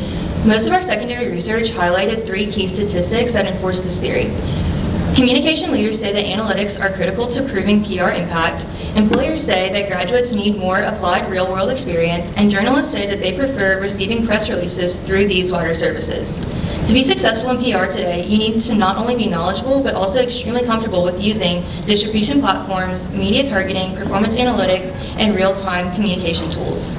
Most of our secondary research highlighted 3 key statistics that enforce this theory. Communication leaders say that analytics are critical to proving PR impact, employers say that graduates need more applied real-world experience, and journalists say that they prefer receiving press releases through these wider services. To be successful in PR today, you need to not only be knowledgeable, but also extremely comfortable with using distribution platforms, media targeting, performance analytics, and real-time communication tools.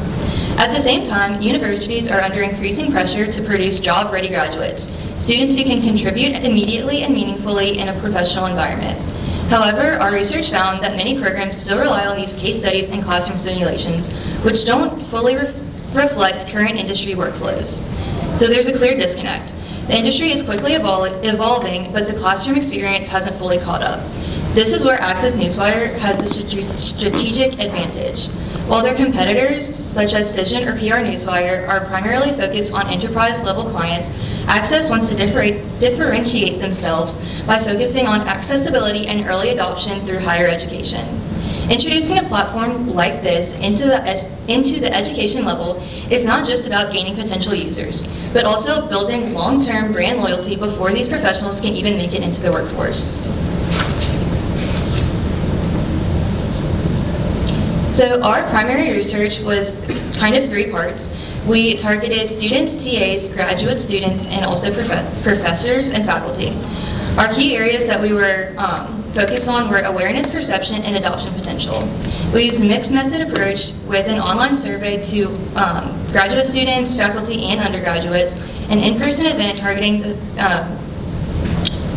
At the same time, universities are under increasing pressure to produce job-ready graduates, students who can contribute immediately and meaningfully in a professional environment. However, our research found that many programs still rely on these case studies and classroom simulations, which don't fully reflect current industry workflows. So there's a clear disconnect. The industry is quickly evolving, but the classroom experience hasn't fully caught up. This is where Access Newswire has the strategic advantage. While their competitors, such as Cision or PR Newswire, are primarily focused on enterprise-level clients, Access wants to differentiate themselves by focusing on accessibility and early adoption through higher education. Introducing a platform like this into the education level is not just about gaining potential users, but also building long-term brand loyalty before these professionals can even make it into the workforce. So our primary research was kind of three parts. We targeted students, TAs, graduate students, and also professors and faculty. Our key areas that we were focused on were awareness, perception, and adoption potential. We used a mixed method approach with an online survey to graduate students, faculty, and undergraduates, an in-person event targeting the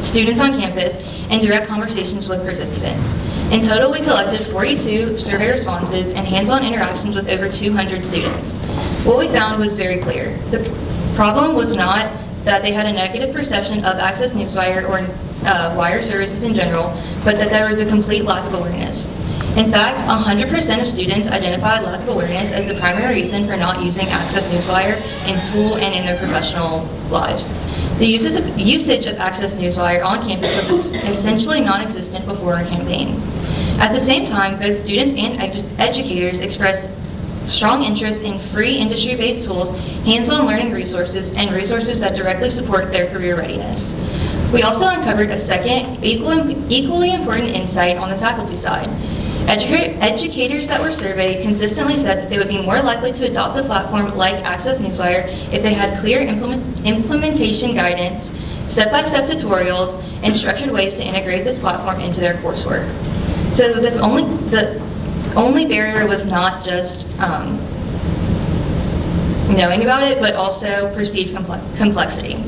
students on campus, and direct conversations with participants. In total, we collected 42 survey responses and hands-on interactions with over 200 students. What we found was very clear. The problem was not that they had a negative perception of Access Newswire or wire services in general, but that there was a complete lack of awareness. In fact, 100% of students identified lack of awareness as the primary reason for not using Access Newswire in school and in their professional lives. The usage of Access Newswire on campus was essentially non-existent before our campaign. At the same time, both students and educators expressed strong interest in free industry-based tools, hands-on learning resources, and resources that directly support their career readiness. We also uncovered a second, equally important insight on the faculty side. Educators that were surveyed consistently said that they would be more likely to adopt a platform like Access Newswire if they had clear implementation guidance, step-by-step tutorials, and structured ways to integrate this platform into their coursework. So the only barrier was not just knowing about it, but also perceived complexity.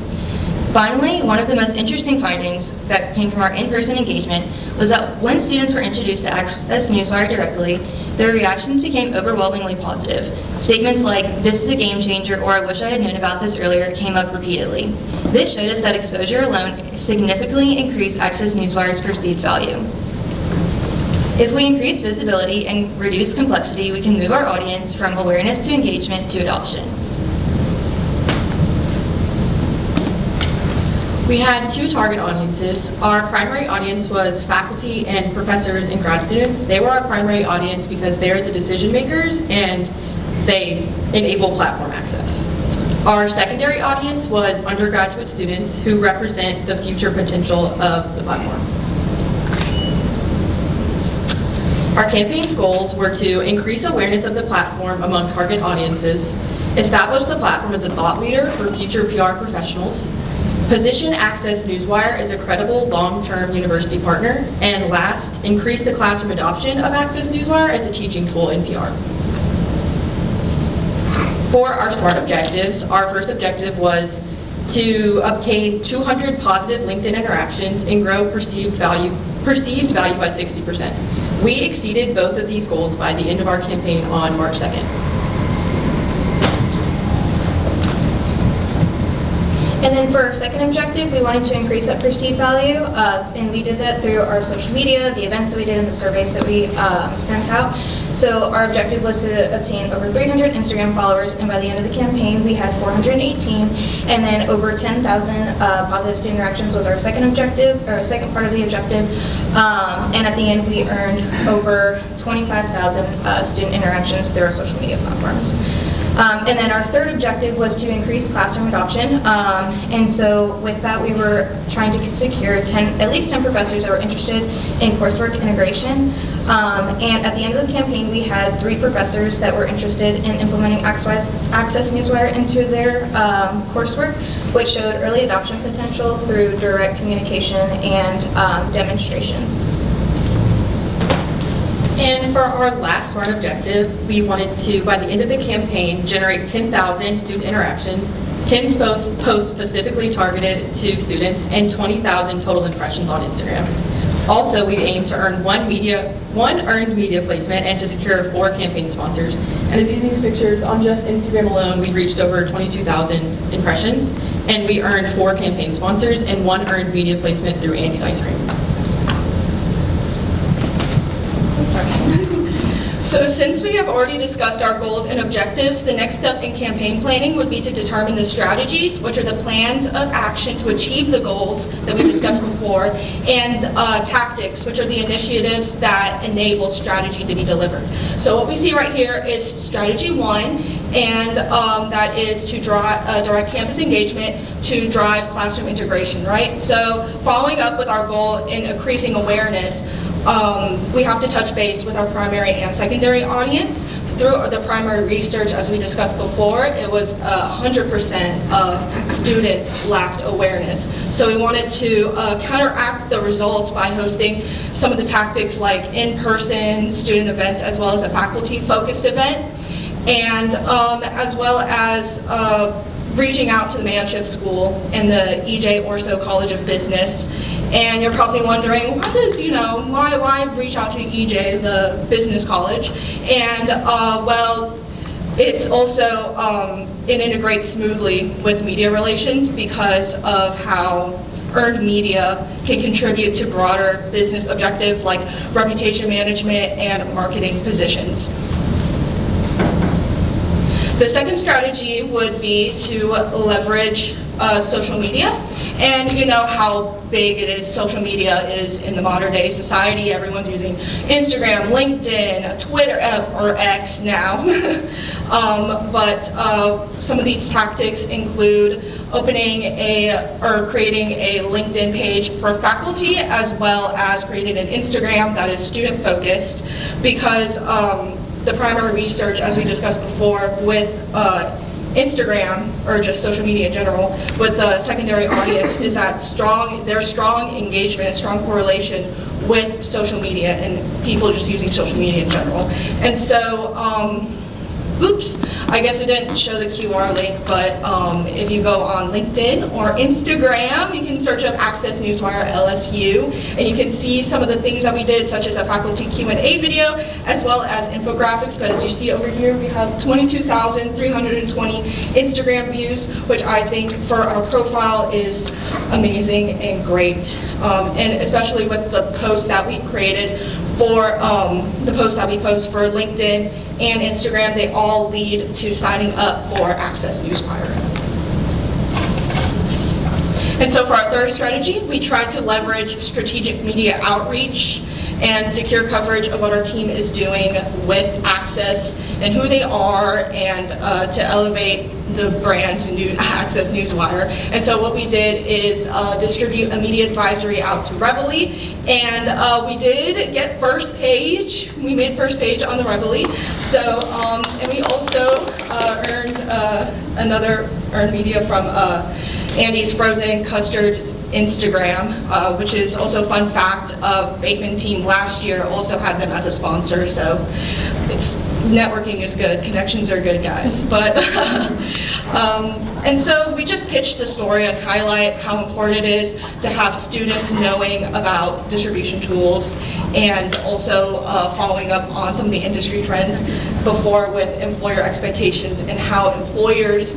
Finally, one of the most interesting findings that came from our in-person engagement was that when students were introduced to Access Newswire directly, their reactions became overwhelmingly positive. Statements like, "This is a game changer," or "I wish I had known about this earlier," came up repeatedly. This showed us that exposure alone significantly increased Access Newswire's perceived value. If we increase visibility and reduce complexity, we can move our audience from awareness to engagement to adoption. We had two target audiences. Our primary audience was faculty and professors and grad students. They were our primary audience because they're the decision makers and they enable platform access. Our secondary audience was undergraduate students who represent the future potential of the platform. Our campaign's goals were to increase awareness of the platform among target audiences, establish the platform as a thought leader for future PR professionals, position Access Newswire as a credible long-term university partner, and last, increase the classroom adoption of Access Newswire as a teaching tool in PR. For our SMART objectives, our first objective was to obtain 200 positive LinkedIn interactions and grow perceived value by 60%. We exceeded both of these goals by the end of our campaign on March 2nd. And then for our second objective, we wanted to increase that perceived value, and we did that through our social media, the events that we did, and the surveys that we sent out. So our objective was to obtain over 300 Instagram followers, and by the end of the campaign, we had 418, and then over 10,000 positive student interactions was our second objective, or second part of the objective, and at the end, we earned over 25,000 student interactions through our social media platforms. And then our third objective was to increase classroom adoption. And so with that, we were trying to secure at least 10 professors that were interested in coursework integration. And at the end of the campaign, we had 3 professors that were interested in implementing Access Newswire into their coursework, which showed early adoption potential through direct communication and demonstrations. And for our last SMART objective, we wanted to, by the end of the campaign, generate 10,000 student interactions, 10 posts specifically targeted to students, and 20,000 total impressions on Instagram. Also, we aim to earn one earned media placement and to secure 4 campaign sponsors. And as you see these pictures, on just Instagram alone, we reached over 22,000 impressions, and we earned 4 campaign sponsors and 1 earned media placement through Andy's Ice Cream. So since we have already discussed our goals and objectives, the next step in campaign planning would be to determine the strategies, which are the plans of action to achieve the goals that we discussed before, and tactics, which are the initiatives that enable strategy to be delivered. So what we see right here is strategy 1, and that is to draw direct campus engagement to drive classroom integration, right? So following up with our goal in increasing awareness, we have to touch base with our primary and secondary audience. Through the primary research, as we discussed before, it was 100% of students lacked awareness. So we wanted to counteract the results by hosting some of the tactics like in-person student events as well as a faculty-focused event, and as well as reaching out to the Manship School and the E.J. Orso College of Business. And you're probably wondering, why reach out to E.J., the business college? And well, it's also, it integrates smoothly with media relations because of how earned media can contribute to broader business objectives like reputation management and marketing positions. The second strategy would be to leverage social media. And you know how big it is, social media is in the modern day society. Everyone's using Instagram, LinkedIn, Twitter, or X now. But some of these tactics include creating a LinkedIn page for faculty, as well as creating an Instagram that is student focused, because the primary research, as we discussed before, with Instagram, or just social media in general, with the secondary audience is that there's strong engagement, strong correlation with social media and people just using social media in general. And so, oops, I guess it didn't show the QR link, but if you go on LinkedIn or Instagram, you can search up Access Newswire LSU, and you can see some of the things that we did, such as a faculty Q&A video, as well as infographics. But as you see over here, we have 22,320 Instagram views, which I think for our profile is amazing and great, and especially with the posts that we created for the posts that we post for LinkedIn and Instagram, they all lead to signing up for Access Newswire. And so for our third strategy, we try to leverage strategic media outreach and secure coverage of what our team is doing with Access and who they are, and to elevate the brand Access Newswire. And so what we did is distribute a media advisory out to Reveille, and we did get first page. We made first page on the Reveille. So, and we also earned another earned media from Andy's Frozen Custard's Instagram, which is also a fun fact. Bateman team last year also had them as a sponsor, so networking is good, connections are good, guys. But and so we just pitched the story and highlight how important it is to have students knowing about distribution tools, and also following up on some of the industry trends before with employer expectations, and how employers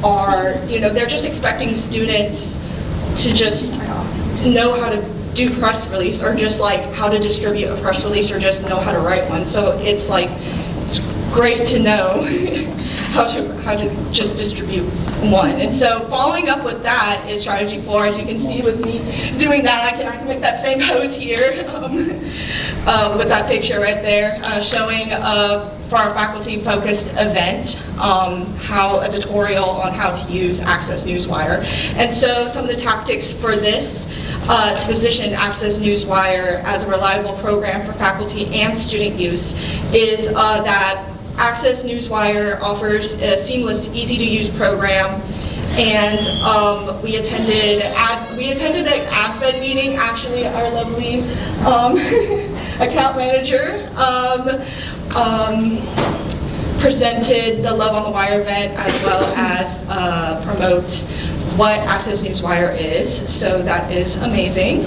are, they're just expecting students to just know how to do press release, or just like how to distribute a press release, or just know how to write one. So it's great to know how to just distribute one. And so following up with that is strategy 4. As you can see with me doing that, I can make that same pose here with that picture right there, showing for our faculty-focused event, a tutorial on how to use Access Newswire. And so some of the tactics for this, to position Access Newswire as a reliable program for faculty and student use, is that Access Newswire offers a seamless, easy-to-use program. And we attended an AdFed meeting. Actually, our lovely account manager presented the Love on the Wire event, as well as promote what Access Newswire is. So that is amazing.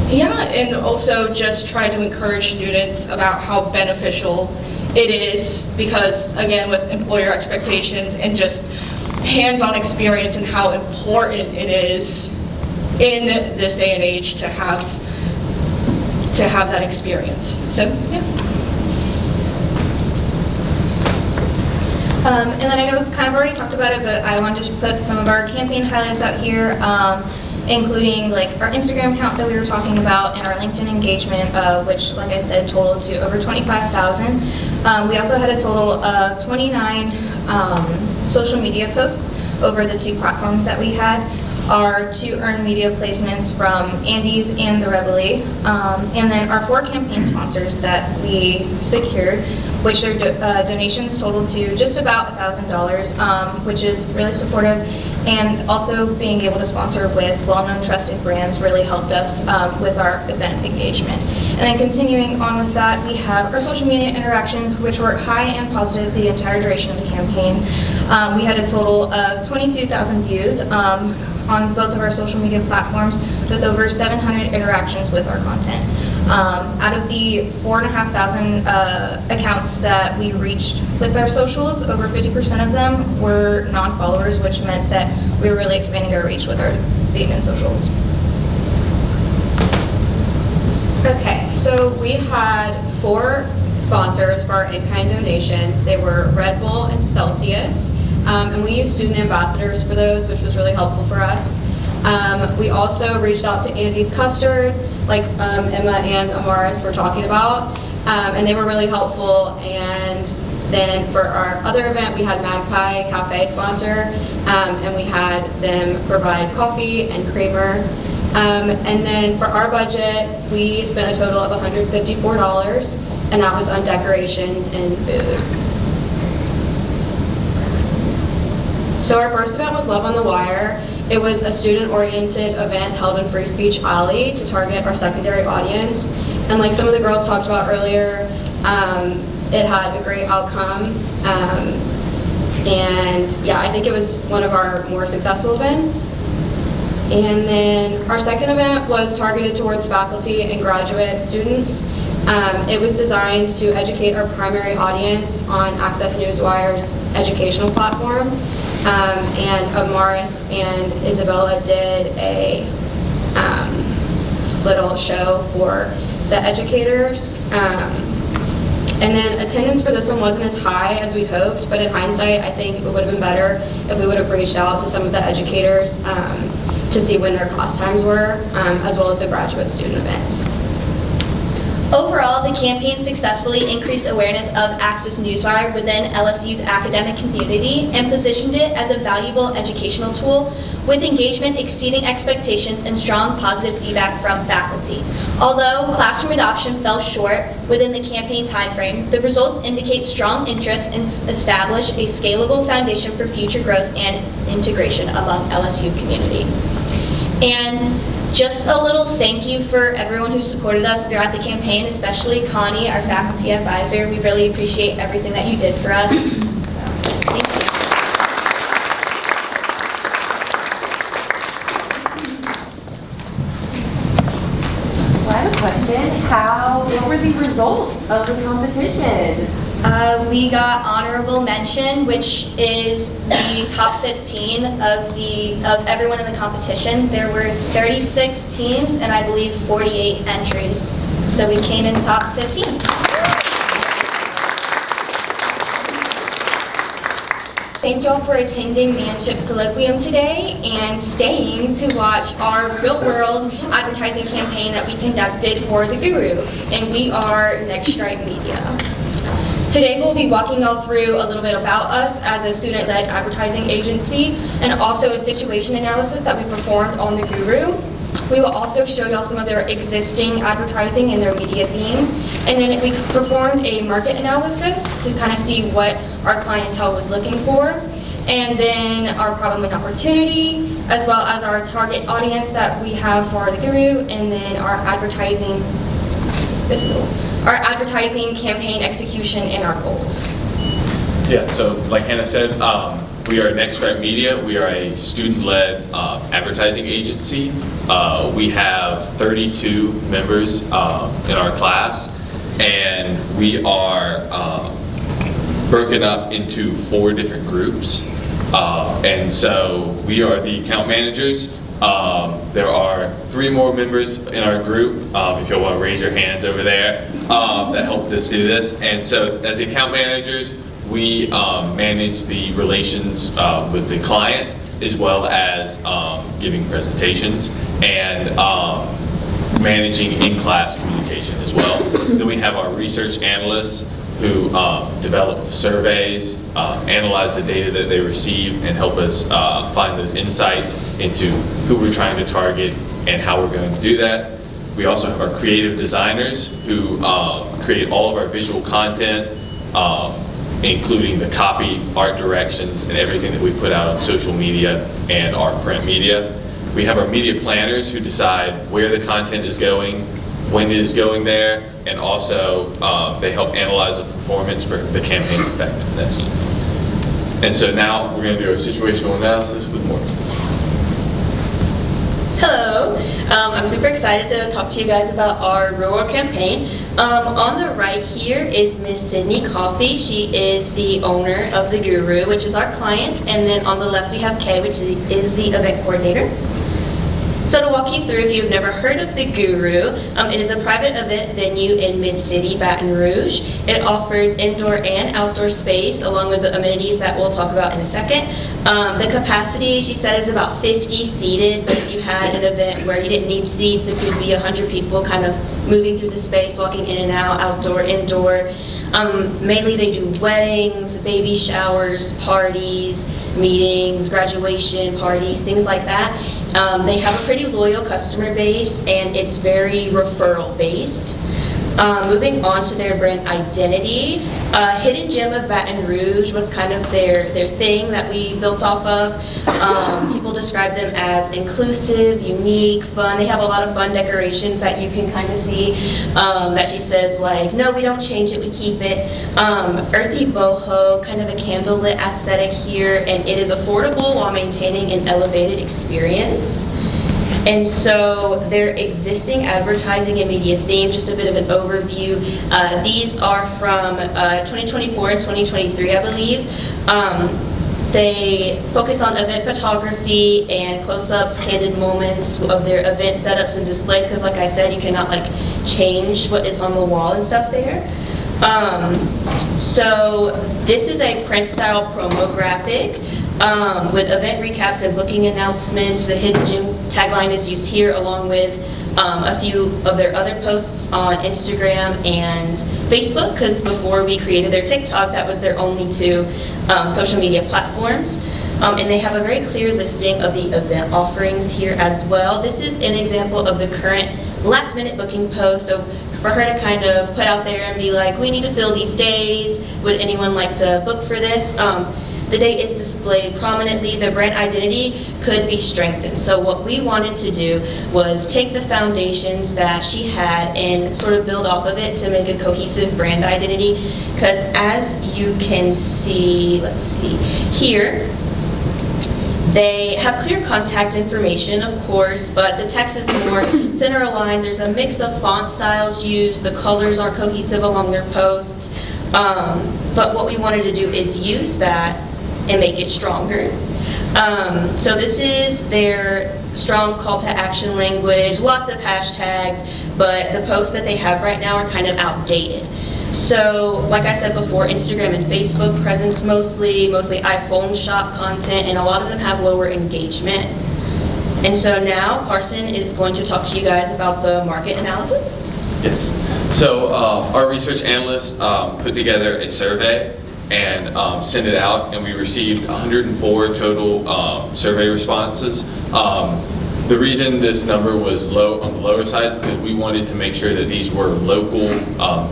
And also just try to encourage students about how beneficial it is, because again, with employer expectations and just hands-on experience, and how important it is in this day and age to have that experience. So yeah. And then I know we've kind of already talked about it, but I wanted to put some of our campaign highlights out here, including like our Instagram account that we were talking about, and our LinkedIn engagement, which, like I said, totaled to over 25,000. We also had a total of 29 social media posts over the 2 platforms that we had. our 2 earned media placements from Andy's and the Reveille, and then our 4 campaign sponsors that we secured, which their donations totaled to just about $1,000, which is really supportive, and also being able to sponsor with well-known trusted brands really helped us with our event engagement. And then continuing on with that, we have our social media interactions, which were high and positive the entire duration of the campaign. We had a total of 22,000 views on both of our social media platforms, with over 700 interactions with our content. Out of the 4,500 accounts that we reached with our socials, over 50% of them were non-followers, which meant that we were really expanding our reach with our Bateman socials. Okay, so we had 4 sponsors for our in-kind donations. They were Red Bull and Celsius, and we used student ambassadors for those, which was really helpful for us. We also reached out to Andy's Custard, like Emma and Amaris were talking about, and they were really helpful. And then for our other event, we had Magpie Cafe sponsor, and we had them provide coffee and creamer. And then for our budget, we spent a total of $154, and that was on decorations and food. So our first event was Love on the Wire. It was a student-oriented event held in Free Speech Alley to target our secondary audience. And like some of the girls talked about earlier, it had a great outcome. And yeah, I think it was one of our more successful events. And then our second event was targeted towards faculty and graduate students. It was designed to educate our primary audience on Access Newswire's educational platform. And Amaris and Isabella did a little show for the educators. And then attendance for this one wasn't as high as we hoped, but in hindsight, I think it would have been better if we would have reached out to some of the educators to see when their class times were, as well as the graduate student events. Overall, the campaign successfully increased awareness of Access Newswire within LSU's academic community and positioned it as a valuable educational tool with engagement exceeding expectations and strong positive feedback from faculty. Although classroom adoption fell short within the campaign timeframe, the results indicate strong interest and establish a scalable foundation for future growth and integration among LSU community. And just a little thank you for everyone who supported us throughout the campaign, especially Connie, our faculty advisor. We really appreciate everything that you did for us. So, thank you. Well, I have a question. What were the results of the competition? We got honorable mention, which is the top 15 of everyone in the competition. There were 36 teams and I believe 48 entries. So we came in top 15. Thank y'all for attending Manship's Colloquium today and staying to watch our real-world advertising campaign that we conducted for the Guru. And we are Next Stripe Media. Today we'll be walking y'all through a little bit about us as a student-led advertising agency and also a situation analysis that we performed on the Guru. We will also show y'all some of their existing advertising and their media theme. And then we performed a market analysis to kind of see what our clientele was looking for. And then our problem and opportunity, as well as our target audience that we have for the Guru, and then our advertising campaign execution and our goals. Yeah, so like Hannah said, we are Next Stripe Media. We are a student-led advertising agency. We have 32 members in our class, and we are broken up into 4 different groups. And so we are the account managers. There are 3 more members in our group, if you'll want to raise your hands over there, that helped us do this. And so as account managers, we manage the relations with the client as well as giving presentations and managing in-class communication as well. Then we have our research analysts who develop the surveys, analyze the data that they receive, and help us find those insights into who we're trying to target and how we're going to do that. We also have our creative designers who create all of our visual content, including the copy, art directions, and everything that we put out on social media and our print media. We have our media planners who decide where the content is going, when it is going there, and also they help analyze the performance for the campaign's effectiveness. And so now we're going to do a situational analysis with Morgan. Hello, I'm super excited to talk to you guys about our rural campaign. On the right here is Miss Sydney Coffey. She is the owner of The Guru, which is our client, and then on the left we have Kay, which is the event coordinator. So to walk you through, if you've never heard of The Guru, it is a private event venue in Mid-City, Baton Rouge. It offers indoor and outdoor space along with the amenities that we'll talk about in a second. The capacity, she said, is about 50 seated, but if you had an event where you didn't need seats, it could be 100 people kind of moving through the space, walking in and out, outdoor, indoor. Mainly they do weddings, baby showers, parties, meetings, graduation parties, things like that. They have a pretty loyal customer base, and it's very referral based. Moving on to their brand identity, Hidden Gem of Baton Rouge was kind of their thing that we built off of. People describe them as inclusive, unique, fun. They have a lot of fun decorations that you can kind of see that she says like, no, we don't change it, we keep it. Earthy boho, kind of a candlelit aesthetic here, and it is affordable while maintaining an elevated experience. And so their existing advertising and media theme, just a bit of an overview. These are from 2024 and 2023, I believe. They focus on event photography and close-ups, candid moments of their event setups and displays, because like I said, you cannot like change what is on the wall and stuff there. So this is a print-style promo graphic with event recaps and booking announcements. The Hidden Gem tagline is used here along with a few of their other posts on Instagram and Facebook, because before we created their TikTok, that was their only two social media platforms. And they have a very clear listing of the event offerings here as well. This is an example of the current last-minute booking post. So for her to kind of put out there and be like, we need to fill these days. Would anyone like to book for this? The date is displayed prominently. The brand identity could be strengthened. So what we wanted to do was take the foundations that she had and sort of build off of it to make a cohesive brand identity. Because as you can see, let's see, here, they have clear contact information, of course, but the text is more center aligned. There's a mix of font styles used. The colors are cohesive along their posts. But what we wanted to do is use that and make it stronger. So this is their strong call to action language, lots of hashtags, but the posts that they have right now are kind of outdated. So, like I said before, Instagram and Facebook presence mostly iPhone shop content, and a lot of them have lower engagement. And so now Carson is going to talk to you guys about the market analysis. Yes. So our research analysts put together a survey and sent it out, and we received 104 total survey responses. The reason this number was low on the lower side is because we wanted to make sure that these were local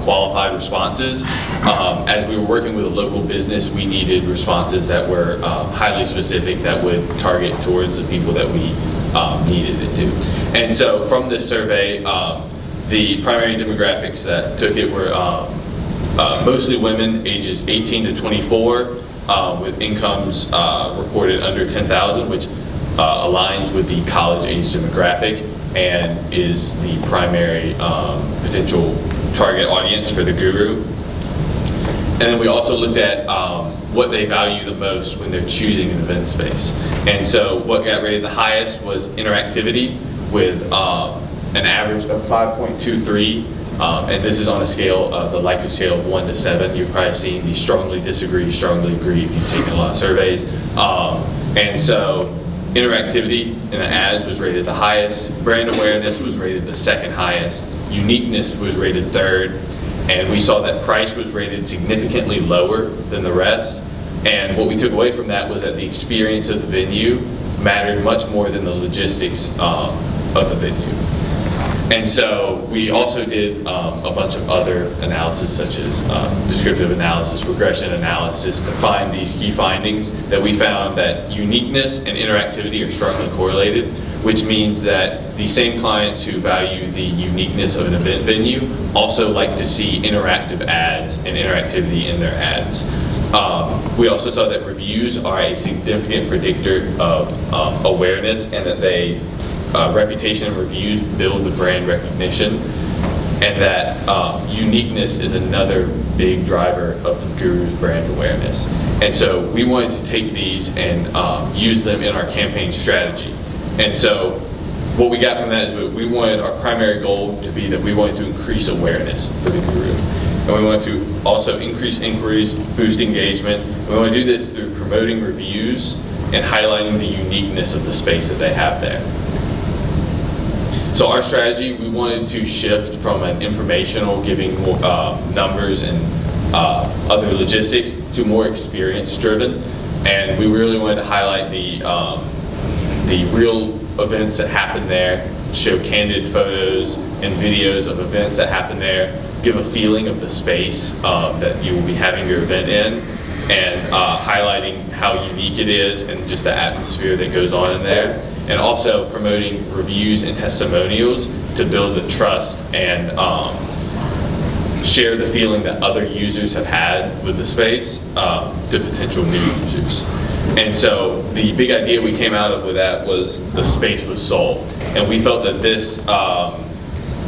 qualified responses. As we were working with a local business, we needed responses that were highly specific, that would target towards the people that we needed it to. And so from this survey, the primary demographics that took it were mostly women ages 18 to 24 with incomes reported under 10,000, which aligns with the college age demographic and is the primary potential target audience for the Guru. And then we also looked at what they value the most when they're choosing an event space. And so what got rated the highest was interactivity with an average of 5.23. And this is on a scale of the Likert scale of 1 to 7. You've probably seen the strongly disagree, strongly agree if you've taken a lot of surveys. And so interactivity in the ads was rated the highest. Brand awareness was rated the second highest. Uniqueness was rated third. And we saw that price was rated significantly lower than the rest. And what we took away from that was that the experience of the venue mattered much more than the logistics of the venue. And so we also did a bunch of other analysis, such as descriptive analysis, regression analysis, to find these key findings that we found that uniqueness and interactivity are strongly correlated, which means that the same clients who value the uniqueness of an event venue also like to see interactive ads and interactivity in their ads. We also saw that reviews are a significant predictor of awareness, and that reputation and reviews build the brand recognition, and that uniqueness is another big driver of the Guru's brand awareness. And so we wanted to take these and use them in our campaign strategy. And so what we got from that is we wanted our primary goal to be that we wanted to increase awareness for the Guru. And we wanted to also increase inquiries, boost engagement. We want to do this through promoting reviews and highlighting the uniqueness of the space that they have there. So our strategy, we wanted to shift from an informational, giving numbers and other logistics, to more experience-driven. And we really wanted to highlight the real events that happen there, show candid photos and videos of events that happen there, give a feeling of the space that you will be having your event in, and highlighting how unique it is and just the atmosphere that goes on in there. And also promoting reviews and testimonials to build the trust and share the feeling that other users have had with the space to potential new users. And so the big idea we came out of with that was the space was soul. And we felt that this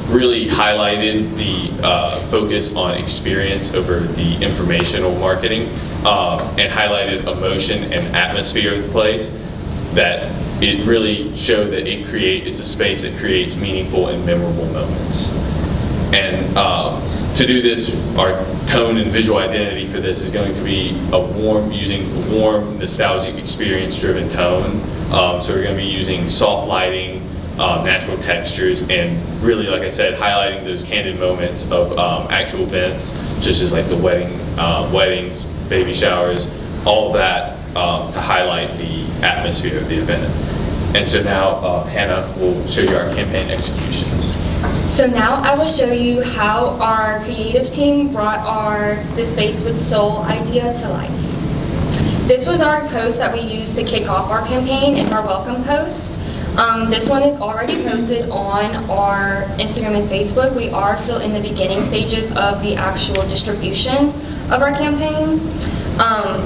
really highlighted the focus on experience over the informational marketing, and highlighted emotion and atmosphere of the place, that it really showed that it's a space that creates meaningful and memorable moments. And to do this, our tone and visual identity for this is going to be using a warm, nostalgic, experience-driven tone. So we're going to be using soft lighting, natural textures, and really, like I said, highlighting those candid moments of actual events, such as like the weddings, baby showers, all of that, to highlight the atmosphere of the event. And so now Hannah will show you our campaign executions. So now I will show you how our creative team brought The Space with Soul idea to life. This was our post that we used to kick off our campaign. It's our welcome post. This one is already posted on our Instagram and Facebook. We are still in the beginning stages of the actual distribution of our campaign.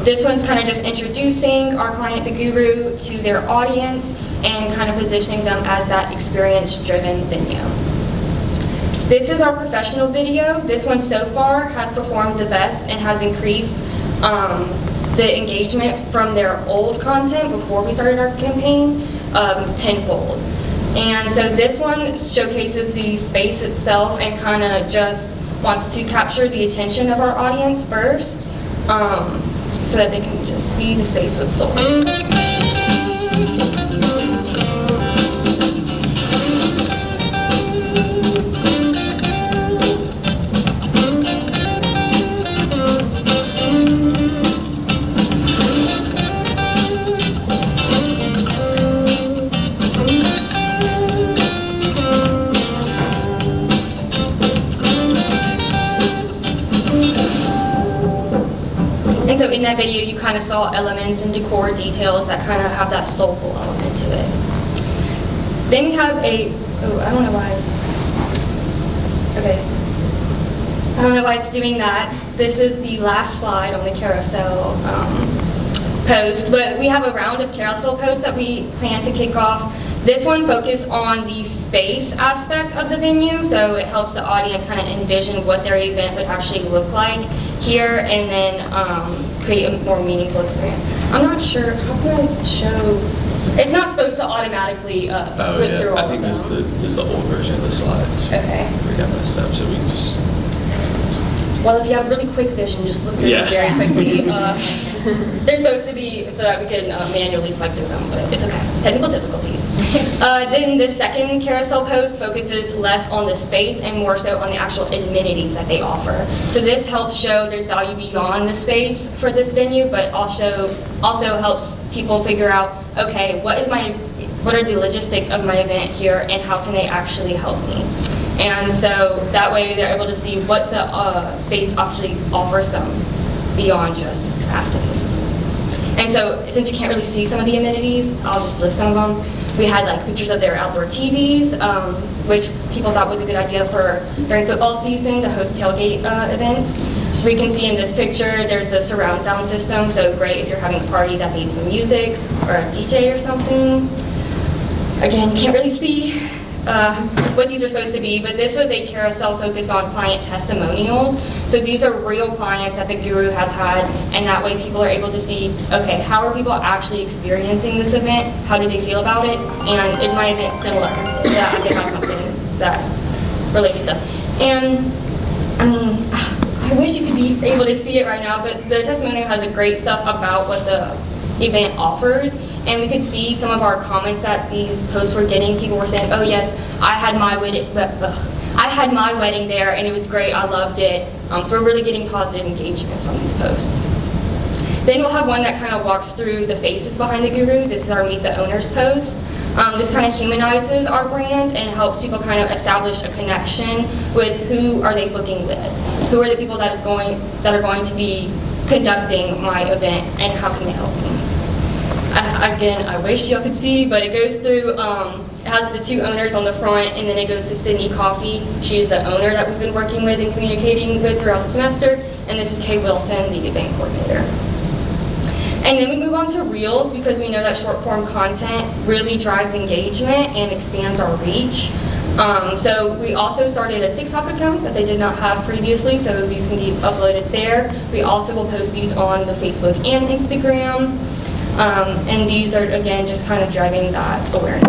This one's kind of just introducing our client, the Guru, to their audience and kind of positioning them as that experience-driven venue. This is our professional video. This one so far has performed the best and has increased the engagement from their old content before we started our campaign tenfold. And so this one showcases the space itself and kind of just wants to capture the attention of our audience first, so that they can just see the space with soul. And so in that video, you kind of saw elements and decor details that kind of have that soulful element to it. Then we have I don't know why. Okay. I don't know why it's doing that. This is the last slide on the carousel post, but we have a round of carousel posts that we plan to kick off. This one focused on the space aspect of the venue, so it helps the audience kind of envision what their event would actually look like here, and then create a more meaningful experience. I'm not sure, how can I show? It's not supposed to automatically flip through all I think this is the old version of the slides. Okay. We got messed up, so we can just... Well, if you have really quick vision, just look through it very quickly. They're supposed to be so that we can manually swipe through them, but it's okay. Technical difficulties. Then the second carousel post focuses less on the space and more so on the actual amenities that they offer. So this helps show there's value beyond the space for this venue, but also helps people figure out, okay, what are the logistics of my event here and how can they actually help me? And so that way they're able to see what the space actually offers them beyond just capacity. And so since you can't really see some of the amenities, I'll just list some of them. We had like pictures of their outdoor TVs, which people thought was a good idea for during football season to host tailgate events. We can see in this picture there's the surround sound system, so great if you're having a party that needs some music or a DJ or something. Again, you can't really see what these are supposed to be, but this was a carousel focused on client testimonials. So these are real clients that the Guru has had, and that way people are able to see, okay, how are people actually experiencing this event? How do they feel about it? And is my event similar? So that I can have something that relates to them. And I mean, I wish you could be able to see it right now, but the testimonial has a great stuff about what the event offers. And we could see some of our comments that these posts were getting. People were saying, oh yes, I had my wedding there and it was great, I loved it. So we're really getting positive engagement from these posts. Then we'll have one that kind of walks through the faces behind the Guru. This is our Meet the Owners post. This kind of humanizes our brand and helps people kind of establish a connection with who are they booking with. Who are the people that are going to be conducting my event and how can they help me? Again, I wish y'all could see, but it goes through, it has the two owners on the front, and then it goes to Sydney Coffee. She is the owner that we've been working with and communicating with throughout the semester, and this is Kay Wilson, the event coordinator. And then we move on to Reels because we know that short form content really drives engagement and expands our reach. So we also started a TikTok account that they did not have previously, so these can be uploaded there. We also will post these on the Facebook and Instagram. And these are, again, just kind of driving that awareness.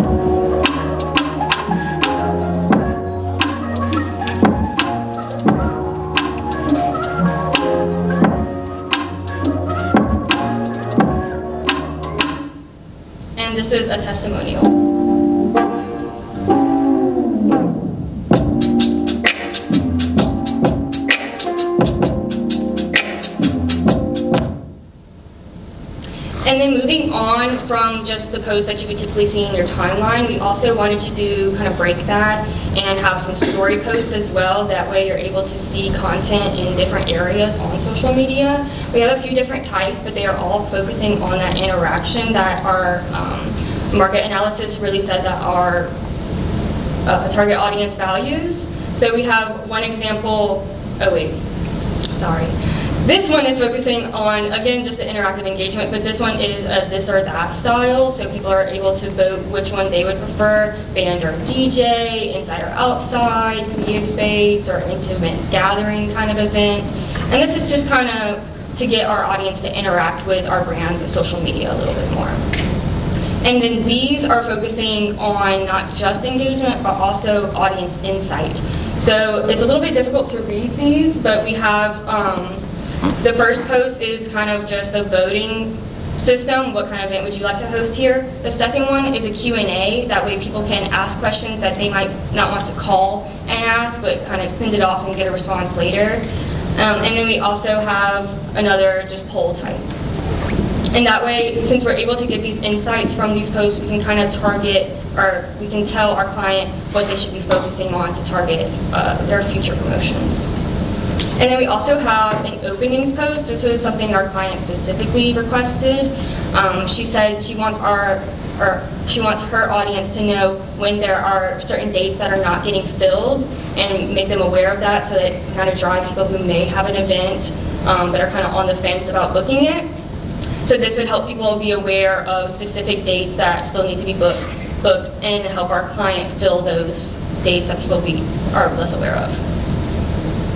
And this is a testimonial. And then moving on from just the posts that you would typically see in your timeline, we also wanted to do kind of break that and have some story posts as well. That way you're able to see content in different areas on social media. We have a few different types, but they are all focusing on that interaction that our market analysis really said that our target audience values. So we have one example, This one is focusing on, again, just the interactive engagement, but this one is a this or that style, so people are able to vote which one they would prefer, band or DJ, inside or outside, creative space, or intimate gathering kind of event. And this is just kind of to get our audience to interact with our brands and social media a little bit more. And then these are focusing on not just engagement, but also audience insight. So it's a little bit difficult to read these, but we have, the first post is kind of just a voting system. What kind of event would you like to host here? The second one is a Q&A. That way people can ask questions that they might not want to call and ask, but kind of send it off and get a response later. And then we also have another just poll type. And that way, since we're able to get these insights from these posts, we can kind of target, or we can tell our client what they should be focusing on to target their future promotions. And then we also have an openings post. This was something our client specifically requested. She said she wants her audience to know when there are certain dates that are not getting filled and make them aware of that, so that it can kind of drive people who may have an event but are kind of on the fence about booking it. So this would help people be aware of specific dates that still need to be booked and help our client fill those dates that people are less aware of.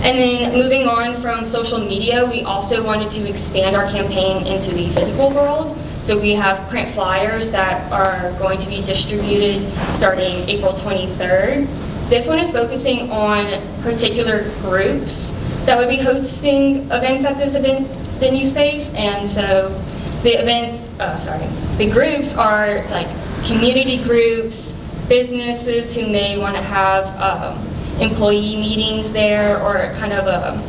And then moving on from social media, we also wanted to expand our campaign into the physical world. So we have print flyers that are going to be distributed starting April 23rd. This one is focusing on particular groups that would be hosting events at this event. venue space, and so the groups are like community groups, businesses who may want to have employee meetings there, or kind of a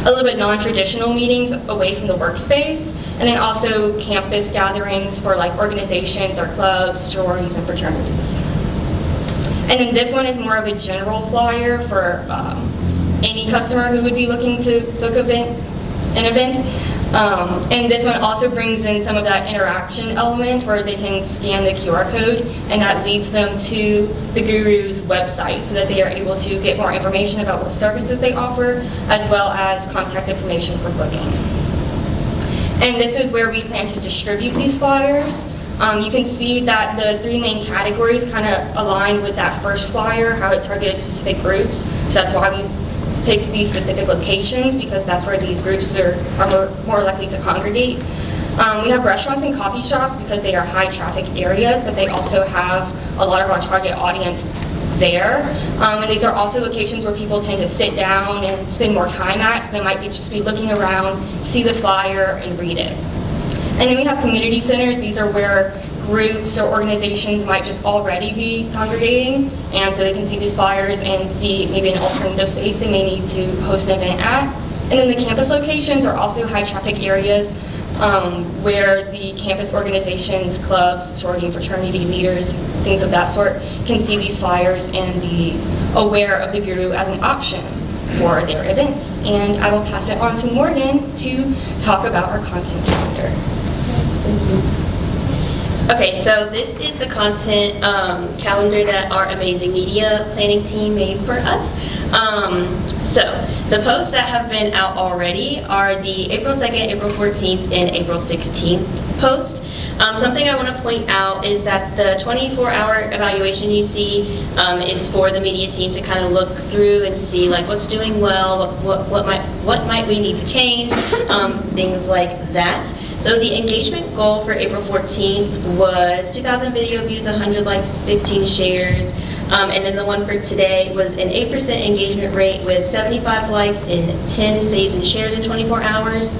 little bit non-traditional meetings away from the workspace, and then also campus gatherings for like organizations or clubs, sororities, and fraternities. And then this one is more of a general flyer for any customer who would be looking to book an event. And this one also brings in some of that interaction element where they can scan the QR code, and that leads them to the Guru's website so that they are able to get more information about what services they offer, as well as contact information for booking. And this is where we plan to distribute these flyers. You can see that the 3 main categories kind of align with that first flyer, how it targeted specific groups. So that's why we picked these specific locations, because that's where these groups are more likely to congregate. We have restaurants and coffee shops because they are high traffic areas, but they also have a lot of our target audience there. And these are also locations where people tend to sit down and spend more time at, so they might just be looking around, see the flyer, and read it. And then we have community centers. These are where groups or organizations might just already be congregating, and so they can see these flyers and see maybe an alternative space they may need to host an event at. And then the campus locations are also high traffic areas where the campus organizations, clubs, sorority and fraternity leaders, things of that sort, can see these flyers and be aware of the Guru as an option for their events. And I will pass it on to Morgan to talk about our content calendar. Thank you. Okay, so this is the content calendar that our amazing media planning team made for us. So the posts that have been out already are the April 2nd, April 14th, and April 16th post. Something I want to point out is that the 24-hour evaluation you see is for the media team to kind of look through and see like what's doing well, what might we need to change, things like that. So the engagement goal for April 14th was 2,000 video views, 100 likes, 15 shares. And then the one for today was an 8% engagement rate with 75 likes and 10 saves and shares in 24 hours.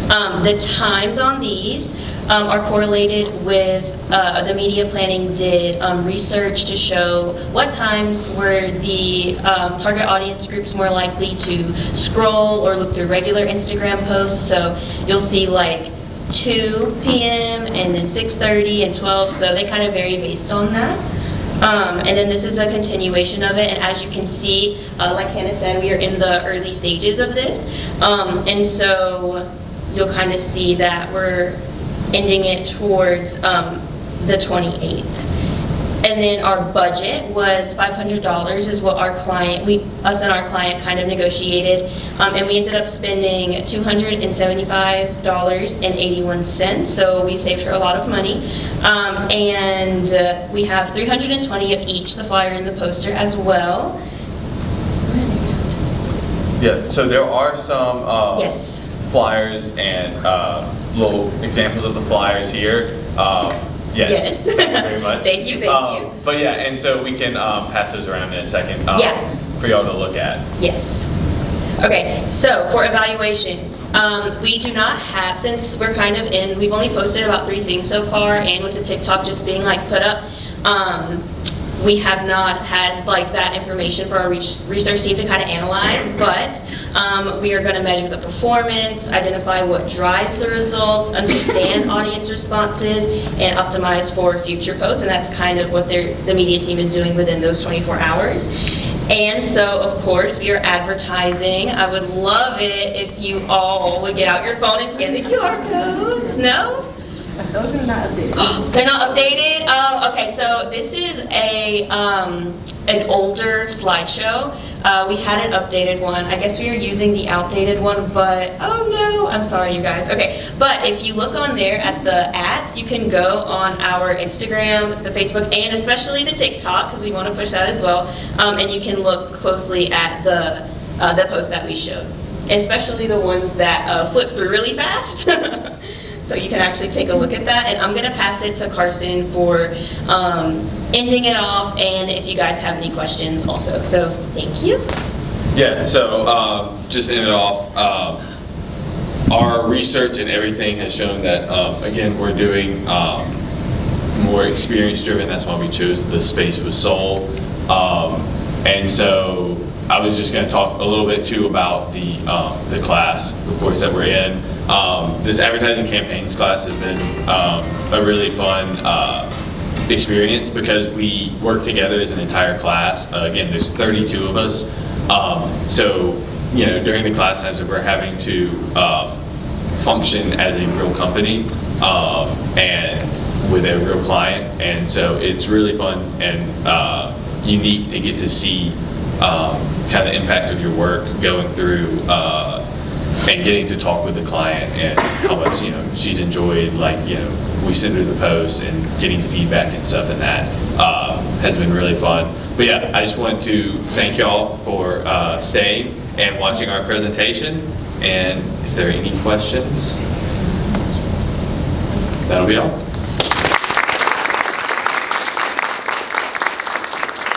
The times on these are correlated with the media planning did research to show what times were the target audience groups more likely to scroll or look through regular Instagram posts. So you'll see like 2 p.m. and then 6:30 and 12, so they kind of vary based on that. And then this is a continuation of it, and as you can see, like Hannah said, we are in the early stages of this, and so you'll kind of see that we're ending it towards the 28th. And then our budget was $500 is what us and our client kind of negotiated, and we ended up spending $275.81, so we saved her a lot of money. And we have 320 of each, the flyer and the poster as well. Yeah, so there are some Yes. flyers and little examples of the flyers here. Yes. Thank you very much. Thank you. But yeah, and so we can pass those around in a second for y'all to look at. Yes. Okay, so for evaluations, we do not have, since we're kind of we've only posted about 3 things so far, and with the TikTok just being like put up, we have not had like that information for our research team to kind of analyze, but we are going to measure the performance, identify what drives the results, understand audience responses, and optimize for future posts, and that's kind of what the media team is doing within those 24 hours. And so, of course, we are advertising. I would love it if you all would get out your phone and scan the QR codes. No? Those are not updated. They're not updated? Oh, okay, so this is an older slideshow. We had an updated one. I guess we are using the outdated one, but oh no, I'm sorry you guys. Okay, but if you look on there at the ads, you can go on our Instagram, the Facebook, and especially the TikTok, because we want to push that as well, and you can look closely at the posts that we showed, especially the ones that flip through really fast. So you can actually take a look at that, and I'm going to pass it to Carson for ending it off, and if you guys have any questions also. So thank you. Yeah, so just to end it off, our research and everything has shown that, again, we're doing more experience driven. That's why we chose the space with Soul. And so I was just going to talk a little bit too about the class, of course, that we're in. This advertising campaigns class has been a really fun experience because we work together as an entire class. Again, there's 32 of us. So, you know, during the class times that we're having to function as a real company and with a real client. And so it's really fun and unique to get to see kind of the impact of your work going through and getting to talk with the client and how much, you know, she's enjoyed, like, you know, we send her the posts and getting feedback and stuff, and that has been really fun. But yeah, I just want to thank y'all for staying and watching our presentation. And if there are any questions, that'll be all.